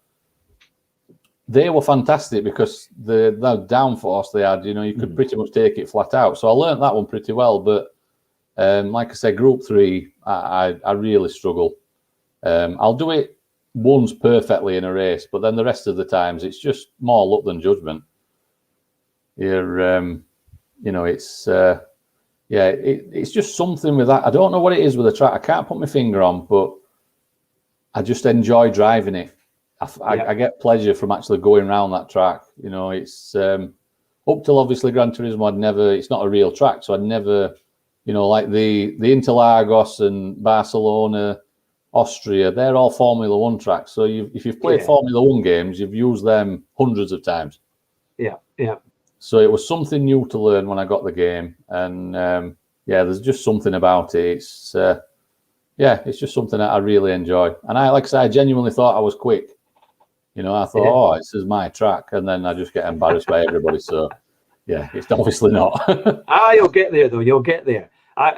They were fantastic because the downforce they had, you could pretty much take it flat out. So I learned that one pretty well. But like I said, Group 3, I really struggle. I'll do it once perfectly in a race, but then the rest of the times it's just more luck than judgment. It's just something with that. I don't know what it is with the track. I can't put my finger on, but I just enjoy driving it. I get pleasure from actually going around that track. It's up till obviously Gran Turismo. It's not a real track, so I'd never, like the Interlagos and Barcelona, Austria. They're all Formula One tracks. So if you've played Formula One games, you've used them hundreds of times. Yeah. So it was something new to learn when I got the game, and there's just something about it. It's just something that I really enjoy. And I genuinely thought I was quick. I thought, this is my track, and then I just get embarrassed by everybody. So, it's obviously not. You'll get there though. You'll get there.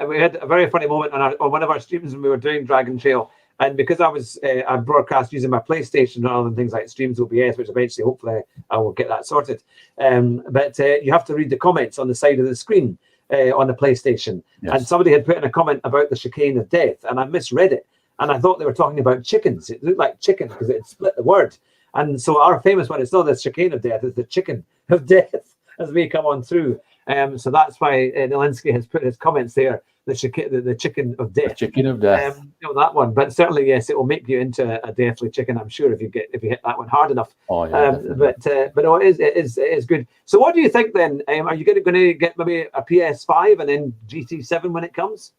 We had a very funny moment on one of our streams when we were doing Dragon Trail, and because I broadcast using my PlayStation rather than things like Streams OBS, which eventually, hopefully, I will get that sorted. But you have to read the comments on the side of the screen on the PlayStation. Yes. And somebody had put in a comment about the chicane of death, and I misread it, and I thought they were talking about chickens. It looked like chicken because it split the word. And so our famous one, it's not the chicane of death, it's the chicken of death as we come on through. So that's why Nelinsky has put his comments there the chicken of death. The chicken of death. That one, but certainly yes, it will make you into a deathly chicken. I'm sure if you hit that one hard enough. Oh yeah, but no, it is good. So what do you think then? Are you going to get maybe a PS5 and then GT7 when it comes?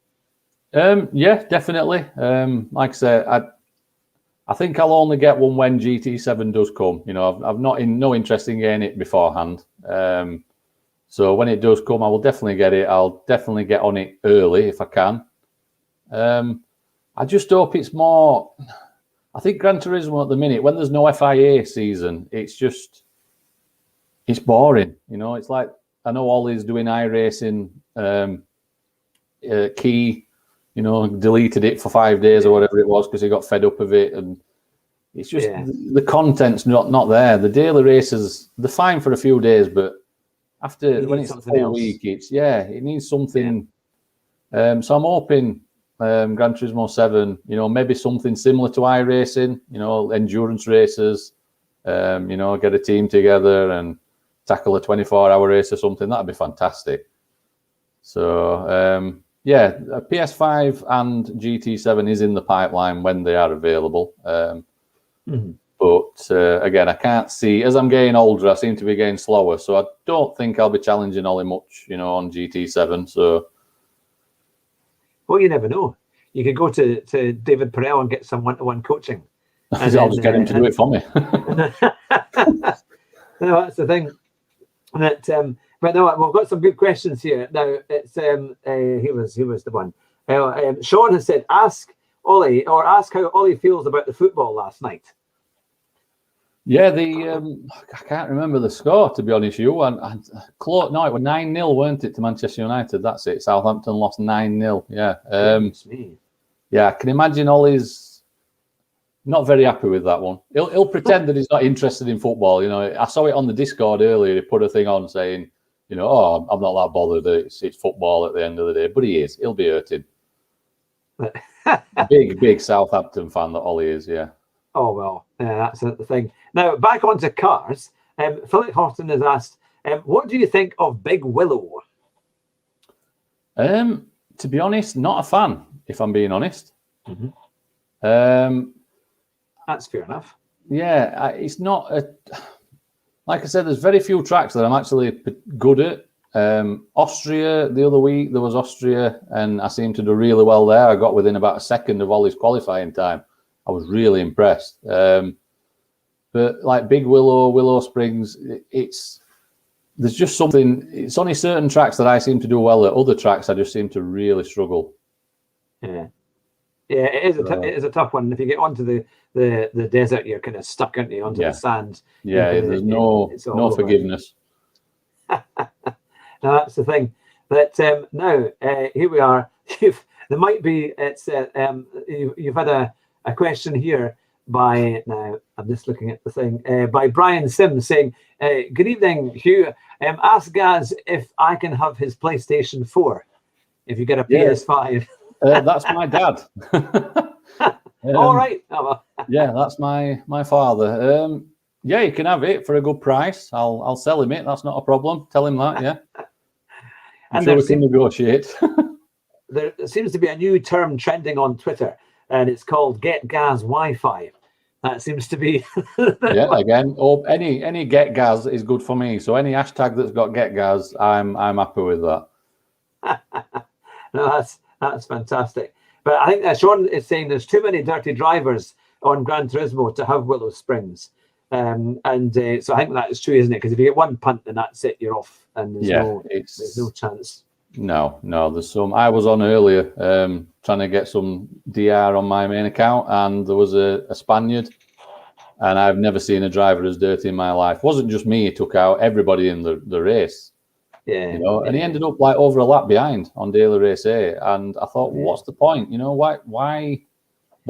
Yeah, definitely. Like I say, I think I'll only get one when GT7 does come. I've no interest in getting it beforehand. So when it does come, I will definitely get it. I'll definitely get on it early if I can. I just hope it's more. I think Gran Turismo at the minute, when there's no FIA season, it's boring. It's like, I know Ollie's doing iRacing key. Deleted it for 5 days or whatever it was because he got fed up of it, and it's just the content's not there. The daily races, they're fine for a few days, but when it's a full week, it needs something. So I'm hoping Gran Turismo 7, maybe something similar to iRacing, endurance races, get a team together and tackle a 24-hour race or something. That'd be fantastic. So a PS5 and GT7 is in the pipeline when they are available. But again, I can't see, as I'm getting older, I seem to be getting slower. So I don't think I'll be challenging Ollie much, on GT7. So, well, you never know. You could go to David Perel and get some one-to-one coaching. I'll just get him to do it for me. No, that's the thing. But no, we've got some good questions here. Now it's he was the one. Sean has said, ask Ollie how Ollie feels about the football last night. Yeah, I can't remember the score, to be honest with you. And it was 9-0, weren't it, to Manchester United? That's it. Southampton lost 9-0. Yeah. Yeah, I can imagine Ollie's not very happy with that one. He'll pretend that he's not interested in football. I saw it on the Discord earlier. He put a thing on saying, I'm not that bothered. It's football at the end of the day. But he is. He'll be hurting. Big Southampton fan that Ollie is, yeah. Oh, well, that's the thing. Now, back onto cars. Philip Horton has asked, what do you think of Big Willow? To be honest, not a fan, if I'm being honest. That's fair enough. Yeah, it's not like I said, there's very few tracks that I'm actually good at. Austria, the other week, there was Austria, and I seemed to do really well there. I got within about a second of Ollie's qualifying time. I was really impressed. But like Big Willow Springs, there's just something. It's only certain tracks that I seem to do well at. Other tracks, I just seem to really struggle. Yeah, it is a tough one. If you get onto the desert, you're kind of stuck, aren't you, onto the sand. Yeah, there's no forgiveness. No, that's the thing. But now here we are. There might be. You've had a question here by, now I'm just looking at the thing, by Brian Sims saying, good evening, Hugh. Ask Gaz if I can have his PlayStation 4 if you get a PS5. That's my dad. All right. Oh, well. Yeah, that's my father. Yeah, you can have it for a good price. I'll sell him it. That's not a problem. Tell him that. Yeah, I'm sure we can negotiate. There seems to be a new term trending on Twitter, and it's called "Get Gaz Wi-Fi." That seems to be. Yeah, again, any Get Gaz is good for me. So any hashtag that's got Get Gaz, I'm happy with that. No, that's fantastic. But I think Sean is saying there's too many dirty drivers on Gran Turismo to have Willow Springs. So I think that is true, isn't it? Because if you get one punt, then that's it, you're off, and there's no chance. No, there's some. I was on earlier trying to get some DR on my main account, and there was a Spaniard, and I've never seen a driver as dirty in my life. It wasn't just me; he took out everybody in the race. Yeah, and he ended up like over a lap behind on daily race A, and I thought, well, what's the point? Why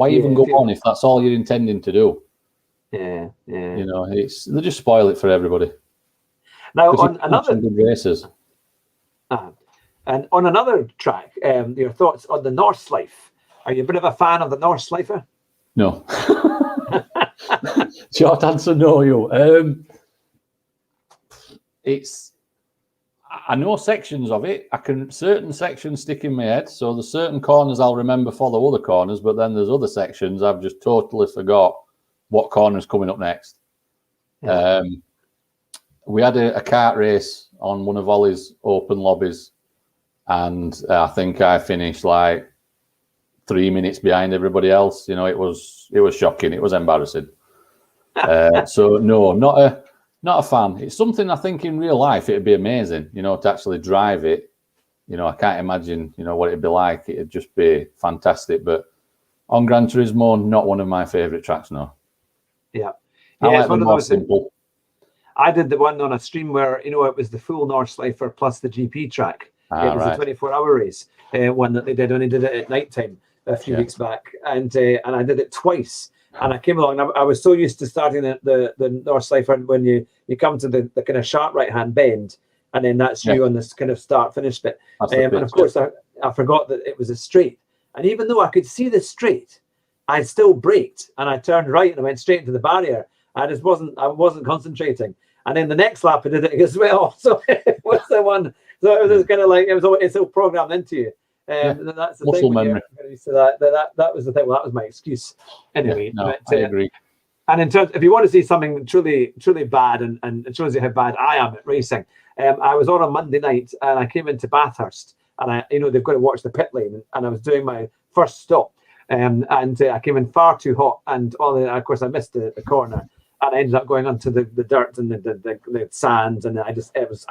even go on if that's all you're intending to do? Yeah. They just spoil it for everybody. Now on another good races. And on another track, your thoughts on the Nordschleife. Are you a bit of a fan of the Nordschleife? No. Short answer, no. I know sections of it. Certain sections stick in my head. So there's certain corners I'll remember for the other corners, but then there's other sections I've just totally forgot what corner's coming up next. Yeah. We had a kart race on one of Ollie's open lobbies, and I think I finished like 3 minutes behind everybody else. You know, it was shocking. It was embarrassing. So no, not a fan. It's something I think in real life it'd be amazing, you know, to actually drive it. You know, I can't imagine, you know, what it'd be like. It'd just be fantastic. But on Gran Turismo, not one of my favourite tracks, no. Yeah. I like them more simple. I did the one on a stream where, you know, it was the full Nordschleifer plus the GP track. It was a 24-hour race, one that they did when they did it at night time a few weeks back. And I did it twice. And I came along, and I was so used to starting at the Nordschleifer when you come to the kind of sharp right-hand bend, and then that's you on this kind of start-finish bit. And of course, I forgot that it was a straight. And even though I could see the straight, I still braked, and I turned right, and I went straight into the barrier. I wasn't concentrating. And then the next lap, I did it as well. So it was the one. So it was kind of like it's all programmed into you. That's the muscle thing. Memory. So that was the thing. Well, that was my excuse. Anyway, I agree. And in terms, if you want to see something truly, truly bad, and it shows you how bad I am at racing, I was on a Monday night, and I came into Bathurst, and they've got to watch the pit lane, and I was doing my first stop, and I came in far too hot, and of course I missed the corner. And I ended up going onto the dirt and the sand, and I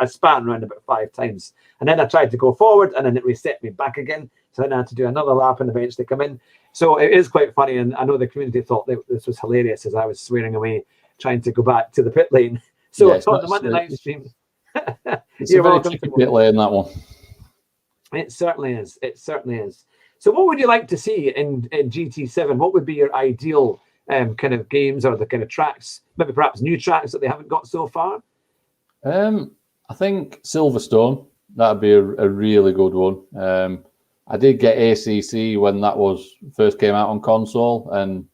span around about 5 times. And then I tried to go forward, and then it reset me back again. So then I had to do another lap and eventually come in. So it is quite funny, and I know the community thought this was hilarious as I was swearing away, trying to go back to the pit lane. So I thought the Monday night stream. It's a very tricky pit lane, that one. It certainly is. It certainly is. So what would you like to see in GT7? What would be your ideal kind of games, or the kind of tracks, maybe perhaps new tracks that they haven't got so far? I think Silverstone, that'd be a really good one. I did get ACC when that first came out on console, and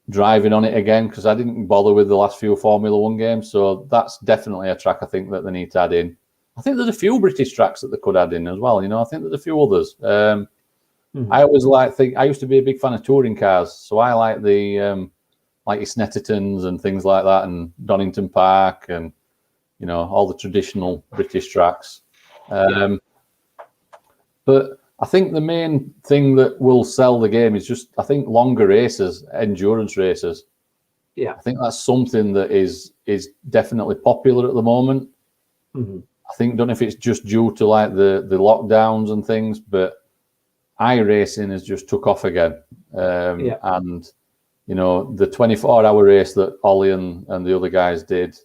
driving on it again because I didn't bother with the last few Formula One games. So that's definitely a track I think that they need to add in. I think there's a few British tracks that they could add in as well. You know, I think there's a few others. I always I used to be a big fan of touring cars, so I like the like your Snettertons and things like that, and Donington Park, and you know, all the traditional British tracks. But I think the main thing that will sell the game is just, I think, longer races, endurance races. Yeah, I think that's something that is definitely popular at the moment. I think, don't know if it's just due to like the lockdowns and things, but iRacing has just took off again. And, you know, the 24-hour race that Ollie and the other guys did,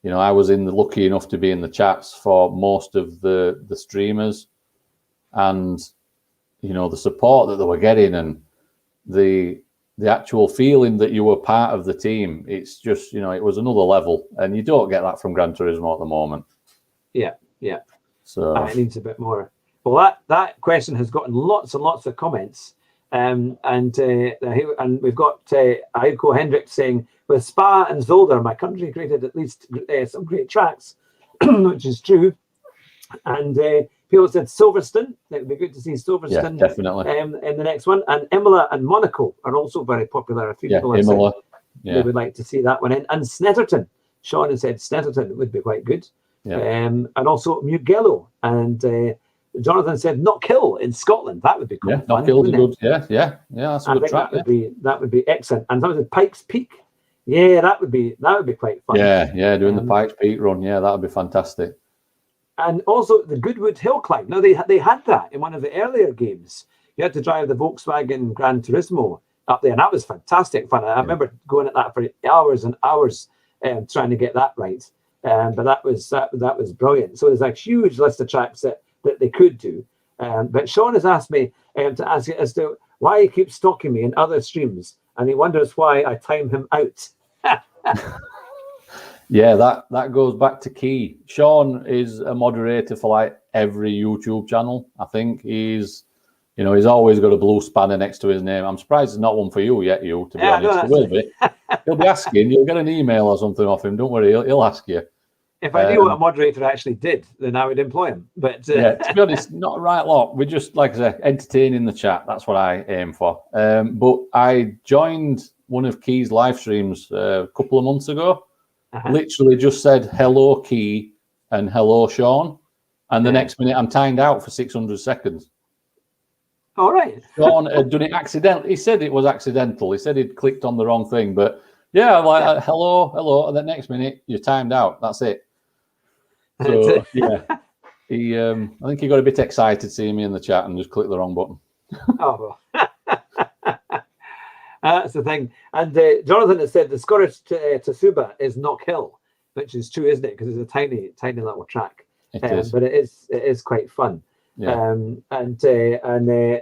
you know, I was lucky enough to be in the chats for most of the streamers, and, you know, the support that they were getting, and the actual feeling that you were part of the team. It's just, you know, it was another level, and you don't get that from Gran Turismo at the moment. Yeah. So it needs a bit more. Well, that question has gotten lots and lots of comments, and we've got Aiko Hendrick saying, with Spa and Zolder, my country created at least some great tracks, which is true. And people said Silverstone. It would be good to see Silverstone, definitely, in the next one. And Imola and Monaco are also very popular. A few people have Imola, said they would like to see that one in. And Snetterton, Sean has said Snetterton would be quite good. And also Mugello, and Jonathan said Knockhill in Scotland. That would be cool. Knockhill's good. Yeah, that's a good track. That would be excellent. And someone said Pikes Peak. Yeah, that would be quite fun. Yeah, doing the Pikes Peak run. Yeah, that would be fantastic. And also the Goodwood Hill Climb. Now they had that in one of the earlier games. You had to drive the Volkswagen Gran Turismo up there, and that was fantastic fun. I remember going at that for hours and hours, trying to get that right. But that was brilliant. So there's a huge list of tracks that they could do. But Sean has asked me to ask you as to why he keeps stalking me in other streams, and he wonders why I time him out. Yeah, that goes back to Key. Sean is a moderator for like every YouTube channel. I think he's always got a blue spanner next to his name. I'm surprised there's not one for you yet, to be honest. It will be. He'll be asking. You'll get an email or something off him. Don't worry, he'll ask you. If I knew what a moderator actually did, then I would employ him. But yeah, to be honest, not a right lot. We're just, like I say, entertaining the chat. That's what I aim for. But I joined one of Key's live streams a couple of months ago. Literally just said hello Key and hello Sean, and the next minute I'm timed out for 600 seconds. All right. Sean had done it accidentally. He said it was accidental. He said he'd clicked on the wrong thing, but yeah, I'm like hello, and the next minute you're timed out. That's it. So yeah, I think he got a bit excited seeing me in the chat and just clicked the wrong button. Oh, well. That's the thing. And Jonathan has said the Scottish Tsuba is Knock Hill, which is true, isn't it? Because it's a tiny little track. It is. But it is quite fun. Yeah. And Iko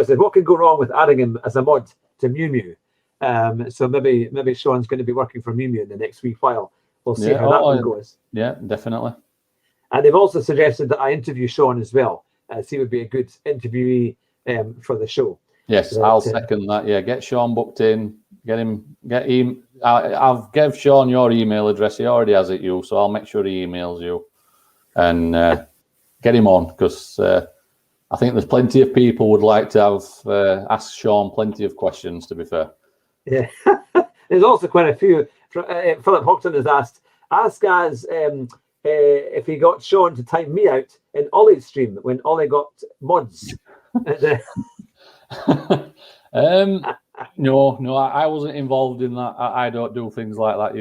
says, what could go wrong with adding him as a mod to Mew Mew? So maybe Sean's going to be working for Mew Mew in the next wee while. We'll see how that one goes. Yeah, definitely. And they've also suggested that I interview Sean as well, as he would be a good interviewee for the show. Yes, I'll second that. Yeah, get Sean booked in. Get him. I'll give Sean your email address. He already has it, so I'll make sure he emails you and get him on, because I think there's plenty of people would like to have ask Sean plenty of questions. To be fair. Yeah, there's also quite a few. Philip Hoxton has ask us if he got Sean to time me out in Ollie's stream when Ollie got mods. No, I wasn't involved in that. I don't do things like that.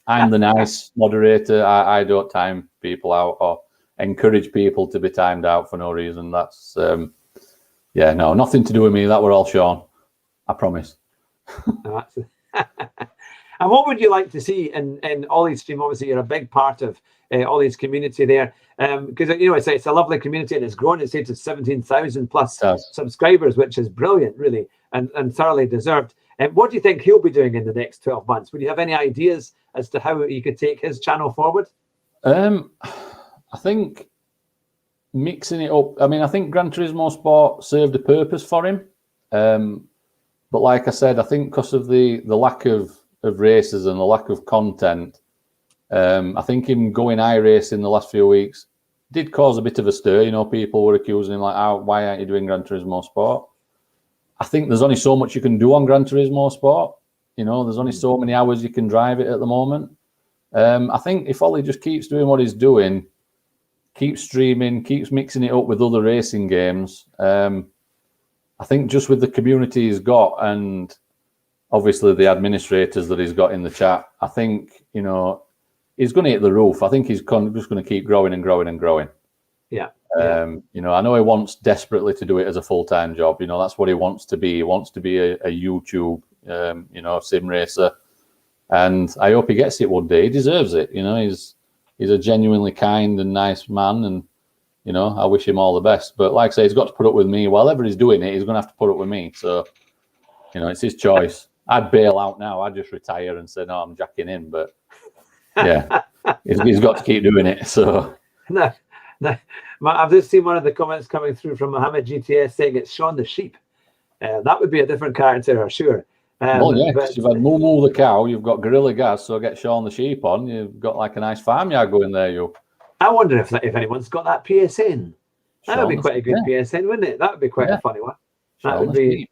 I'm the nice moderator. I don't time people out or encourage people to be timed out for no reason. That's nothing to do with me. That were all Sean. I promise. And what would you like to see in Ollie's stream? Obviously, you're a big part of Ollie's community there, because it's a lovely community and it's grown. It's to 17,000 plus subscribers, which is brilliant, really, and thoroughly deserved. And what do you think he'll be doing in the next 12 months? Would you have any ideas as to how he could take his channel forward? I think mixing it up. I mean, I think Gran Turismo Sport served a purpose for him, but like I said, I think because of the lack of races and the lack of content, I think him going iRace in the last few weeks did cause a bit of a stir. People were accusing him like, why aren't you doing Gran Turismo Sport? I think there's only so much you can do on Gran Turismo Sport. There's only so many hours you can drive it at the moment. I think if Ollie just keeps doing what he's doing, keeps streaming, keeps mixing it up with other racing games, I think just with the community he's got and obviously the administrators that he's got in the chat, I think, he's going to hit the roof. I think he's just going to keep growing and growing and growing. Yeah. I know he wants desperately to do it as a full-time job. That's what he wants to be. He wants to be a YouTube, sim racer. And I hope he gets it one day. He deserves it. He's a genuinely kind and nice man. And, I wish him all the best. But like I say, he's got to put up with me. While he's doing it, he's going to have to put up with me. So, it's his choice. I'd bail out now. I'd just retire and say, no, I'm jacking in. But yeah, he's got to keep doing it. So no. I've just seen one of the comments coming through from Mohammed GTS saying it's Sean the Sheep. That would be a different character, I'm sure. Because you've had Moo the cow, you've got Gorilla Gas, so get Sean the Sheep on. You've got like a nice farmyard going there, you. I wonder if anyone's got that PSN. That would be quite a good PSN, wouldn't it? That would be quite a funny one. That would be.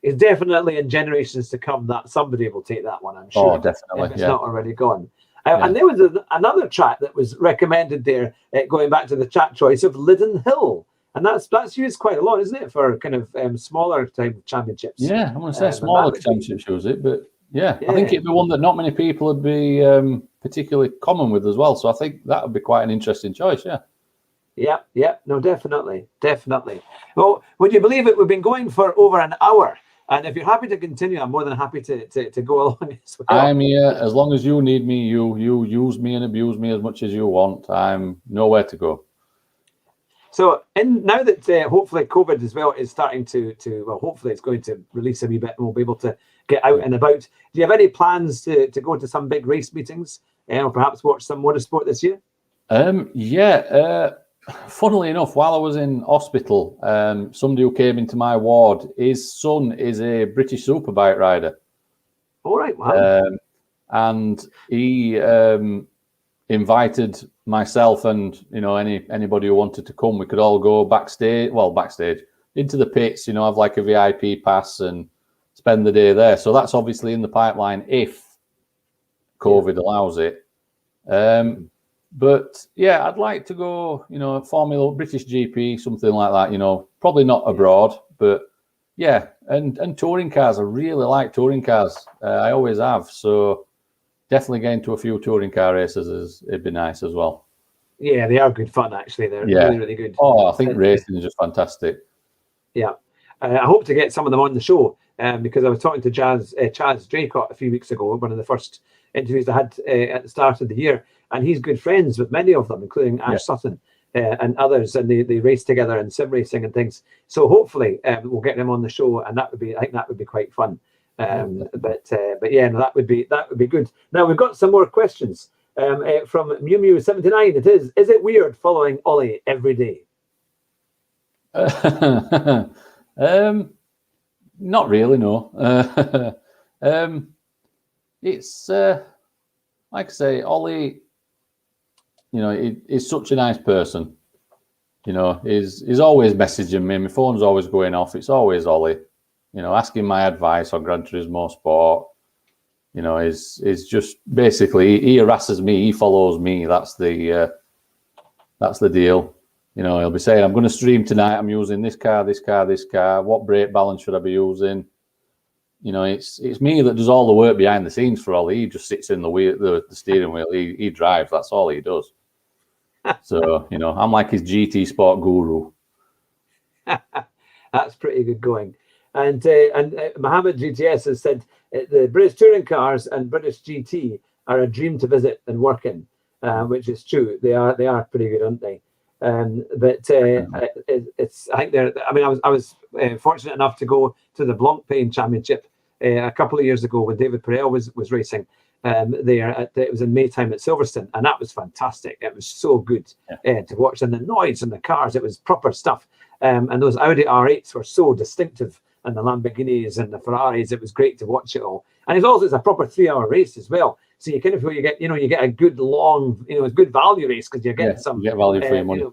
It's definitely in generations to come that somebody will take that one, I'm sure. Oh, definitely. If it's not already gone. And there was another track that was recommended there, going back to the chat choice of Liddon Hill. And that's used quite a lot, isn't it, for kind of smaller time championships? Yeah, I'm going to say smaller championships use it, but I think it'd be one that not many people would be particularly common with as well. So I think that would be quite an interesting choice, Yeah, no, definitely. Well, would you believe it? We've been going for over an hour. And if you're happy to continue, I'm more than happy to go along as well. I'm here as long as you need me. You use me and abuse me as much as you want. I'm nowhere to go. So, now that hopefully COVID as well is starting to hopefully it's going to release a wee bit and we'll be able to get out and about. Do you have any plans to go to some big race meetings or perhaps watch some motorsport this year? Funnily enough, while I was in hospital, somebody who came into my ward, his son is a British Superbike rider. All right, wow. and he invited myself and anybody who wanted to come. We could all go backstage into the pits, have like a VIP pass and spend the day there. So that's obviously in the pipeline if COVID allows it. But yeah, I'd like to go, Formula British GP, something like that, probably not abroad, but yeah. And touring cars, I really like touring cars. I always have. So definitely getting to a few touring car races it'd be nice as well. Yeah, they are good fun, actually. They're really, really good. Oh, I think racing is just fantastic. Yeah. I hope to get some of them on the show because I was talking to Chaz Draycott a few weeks ago, one of the first interviews I had at the start of the year, and he's good friends with many of them, including Ash Sutton and others, and they race together and sim racing and things. So hopefully we'll get them on the show, and I think that would be quite fun. But yeah, no, that would be good. Now we've got some more questions from Mew79. Is it weird following Ollie every day? Not really, no. It's like I say, Ollie, he's such a nice person. He's always messaging me. My phone's always going off. It's always Ollie, asking my advice on Gran Turismo Sport. Is just basically he harasses me, he follows me. That's the deal. He'll be saying, I'm going to stream tonight. I'm using this car. What brake balance should I be using? It's me that does all the work behind the scenes for Ollie. He just sits in the steering wheel. He drives. That's all he does. So, I'm like his GT Sport guru. That's pretty good going. And Mohammed GTS has said the British touring cars and British GT are a dream to visit and work in, which is true. They are pretty good, aren't they? But it's I think they're. I mean, I was fortunate enough to go to the Blancpain Championship a couple of years ago when David Perel was racing there. It was in Maytime at Silverstone, and that was fantastic. It was so good to watch, and the noise and the cars. It was proper stuff. And those Audi R8s were so distinctive, and the Lamborghinis and the Ferraris. It was great to watch it all. And it's a proper 3-hour race as well. So you kind of feel you get a good long, it's good value race because you're getting some value for your money.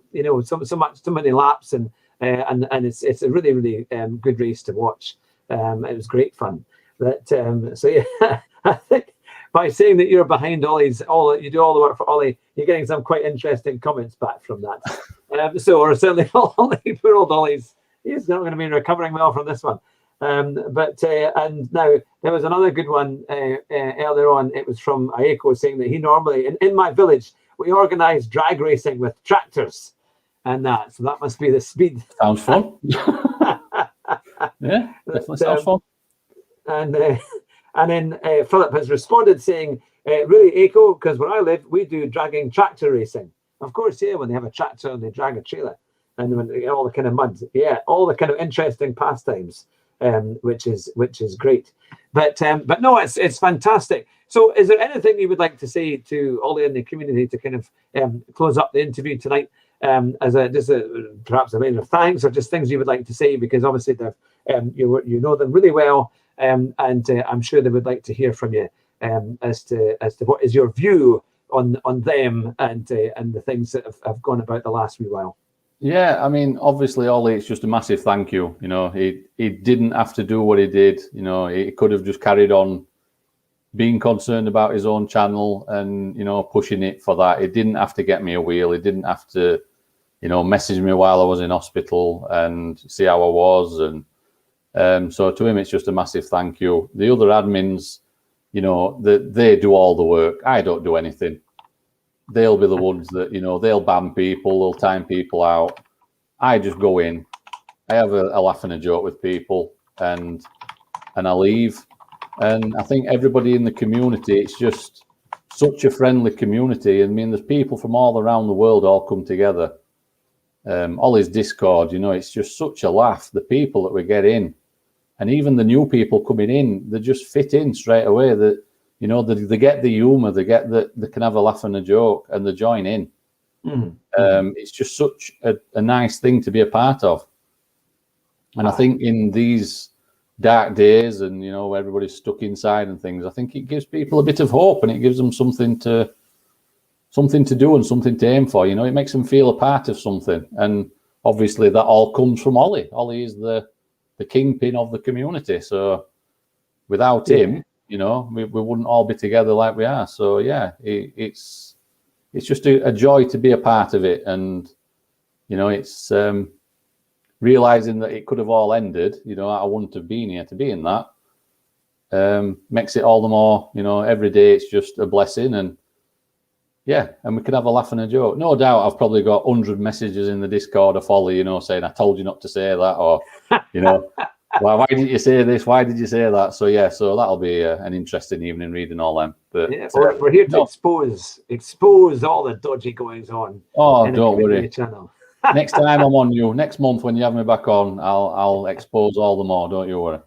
So many laps and it's a really, really good race to watch. It was great fun. But so yeah, I think by saying that you're behind you do all the work for Ollie, you're getting some quite interesting comments back from that. Or certainly Ollie, poor old Ollie's, he's not going to be recovering well from this one. And now there was another good one earlier on. It was from Aeko saying that he normally in my village we organise drag racing with tractors and that. So that must be the speed. Sounds fun. Yeah, definitely sounds fun. And then Philip has responded saying, really Aeko, because where I live we do dragging tractor racing. Of course, yeah, when they have a tractor and they drag a trailer and when they get all the kind of mud, all the kind of interesting pastimes. Which is great, but no, it's fantastic. So, is there anything you would like to say to Ollie and the community to kind of close up the interview tonight, as perhaps a matter of thanks or just things you would like to say? Because obviously you know them really well, and I'm sure they would like to hear from you as to what is your view on them and the things that have gone about the last wee while. Yeah, I mean, obviously, Ollie, it's just a massive thank you. He didn't have to do what he did. He could have just carried on being concerned about his own channel and, pushing it for that. He didn't have to get me a wheel. He didn't have to, message me while I was in hospital and see how I was. And so to him, it's just a massive thank you. The other admins, they do all the work. I don't do anything. They'll be the ones that, they'll ban people, they'll time people out. I just go in, I have a laugh and a joke with people, and I leave. And I think everybody in the community, it's just such a friendly community. I mean, there's people from all around the world all come together. Ollie's Discord, it's just such a laugh. The people that we get in, and even the new people coming in, they just fit in straight away. That they get the humour, they can have a laugh and a joke, and they join in. Mm-hmm. It's just such a nice thing to be a part of. And I think in these dark days and, you know, where everybody's stuck inside and things, I think it gives people a bit of hope and it gives them something to do and something to aim for. You know, it makes them feel a part of something. And obviously that all comes from Ollie. Ollie is the kingpin of the community. So without him, you know, we wouldn't all be together like we are. So yeah, it's just a joy to be a part of it. And, you know, it's realizing that it could have all ended, you know, I wouldn't have been here to be in that. Makes it all the more, you know, every day it's just a blessing. And yeah, and we can have a laugh and a joke. No doubt I've probably got 100 messages in the Discord of Ollie, you know, saying, I told you not to say that, or, you know, well, why didn't you say this? Why did you say that? So yeah, so that'll be an interesting evening reading all them. But yeah, we're here to expose all the dodgy goings on. Oh, don't worry. Channel. Next time I'm on you, next month when you have me back on, I'll expose all the more. Don't you worry.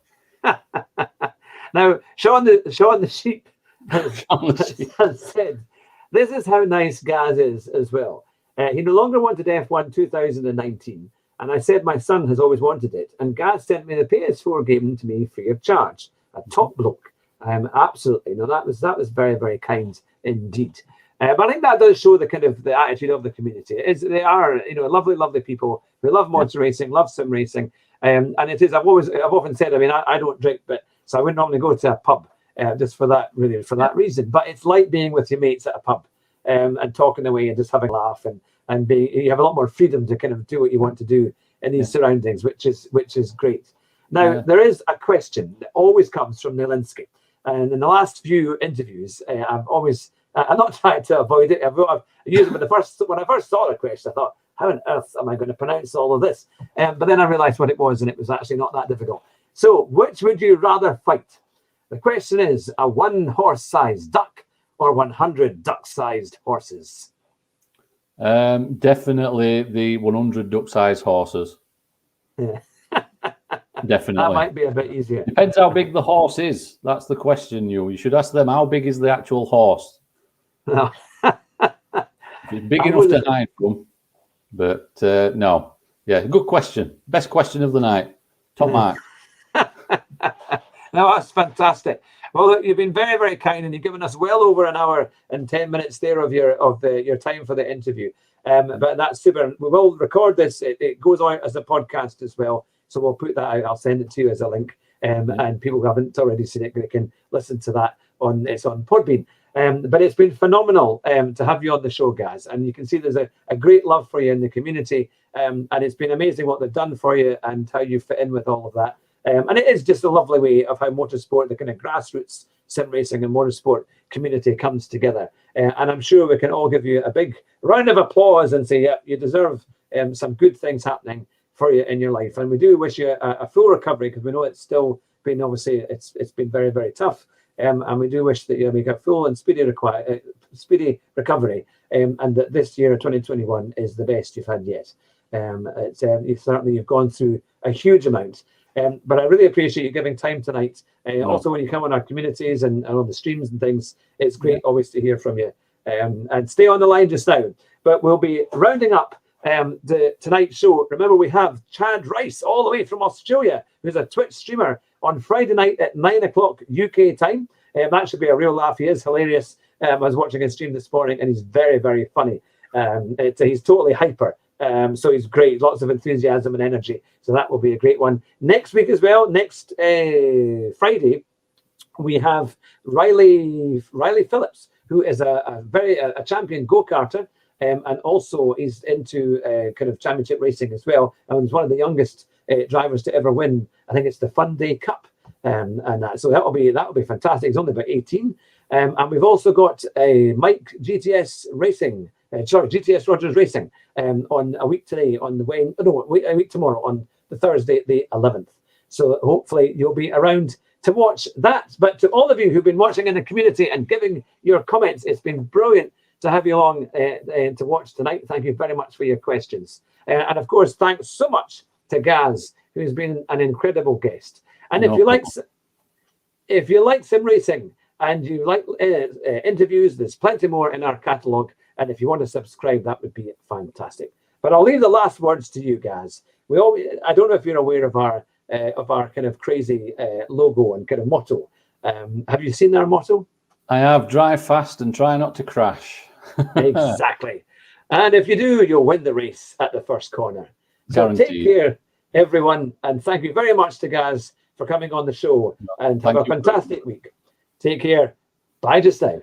Now, Sean the sheep has said, this is how nice Gaz is as well. He no longer wanted F1 2019. And I said my son has always wanted it. And Gaz sent me the PS4 game to me free of charge. A top bloke. Absolutely. No, that was very, very kind indeed. But I think that does show the kind of the attitude of the community. They are, you know, lovely, lovely people who love motor racing, love sim racing. And it is, I've often said, I mean, I don't drink, but so I wouldn't normally go to a pub just for that reason. But it's like being with your mates at a pub and talking away and just having a laugh and you have a lot more freedom to kind of do what you want to do in these surroundings, which is great. Now, there is a question that always comes from Nilinski. And in the last few interviews, I'm not trying to avoid it. I've used it, but when I first saw the question, I thought, how on earth am I going to pronounce all of this? But then I realized what it was, and it was actually not that difficult. So, which would you rather fight? The question is, a 1-horse-sized duck or 100 duck-sized horses? Definitely the 100 duck-sized horses. Yeah. Definitely. That might be a bit easier. Depends how big the horse is. That's the question. You should ask them, how big is the actual horse? No. It's big enough to hide from. But no. Yeah, good question. Best question of the night. Top mark. No, that's fantastic. Well, look, you've been very, very kind, and you've given us well over an hour and 10 minutes there of your time for the interview. But that's super. We will record this. It goes out as a podcast as well. So we'll put that out. I'll send it to you as a link. And people who haven't already seen it, they can listen to that it's on Podbean. But it's been phenomenal to have you on the show, Gaz. And you can see there's a great love for you in the community. And it's been amazing what they've done for you and how you fit in with all of that. And it is just a lovely way of how motorsport, the kind of grassroots sim racing and motorsport community comes together. And I'm sure we can all give you a big round of applause and say, yeah, you deserve some good things happening for you in your life. And we do wish you a full recovery, because we know it's still been, obviously, it's been very, very tough. And we do wish that you make a full and speedy recovery, and that this year, 2021, is the best you've had yet. You've gone through a huge amount. But I really appreciate you giving time tonight. Also, when you come on our communities and on the streams and things, it's great always to hear from you. And stay on the line just now. But we'll be rounding up tonight's show. Remember, we have Chad Rice all the way from Australia, who's a Twitch streamer, on Friday night at 9 o'clock UK time. That should be a real laugh. He is hilarious. I was watching his stream this morning, and he's very, very funny. He's totally hyper. So he's great, lots of enthusiasm and energy. So that will be a great one. Next week as well, next Friday, we have Riley Phillips, who is a champion go-karter, and also he's into kind of championship racing as well. And he's one of the youngest drivers to ever win. I think it's the Fun Day Cup, and that. So that'll be fantastic. He's only about 18, and we've also got Mike GTS Racing. GTS Rogers Racing on a week today, a week tomorrow, on the Thursday, the 11th. So hopefully you'll be around to watch that. But to all of you who've been watching in the community and giving your comments, it's been brilliant to have you along to watch tonight. Thank you very much for your questions. And of course, thanks so much to Gaz, who's been an incredible guest. And if you like sim racing and you like interviews, there's plenty more in our catalogue. And if you want to subscribe, that would be fantastic. But I'll leave the last words to you guys. I don't know if you're aware of our of our kind of crazy logo and kind of motto. Have you seen our motto? I have. Drive fast and try not to crash. Exactly. And if you do, you'll win the race at the first corner. So Guaranteed. take care, everyone. And thank you very much to Gaz for coming on the show. And have a fantastic week. Take care. Bye just now.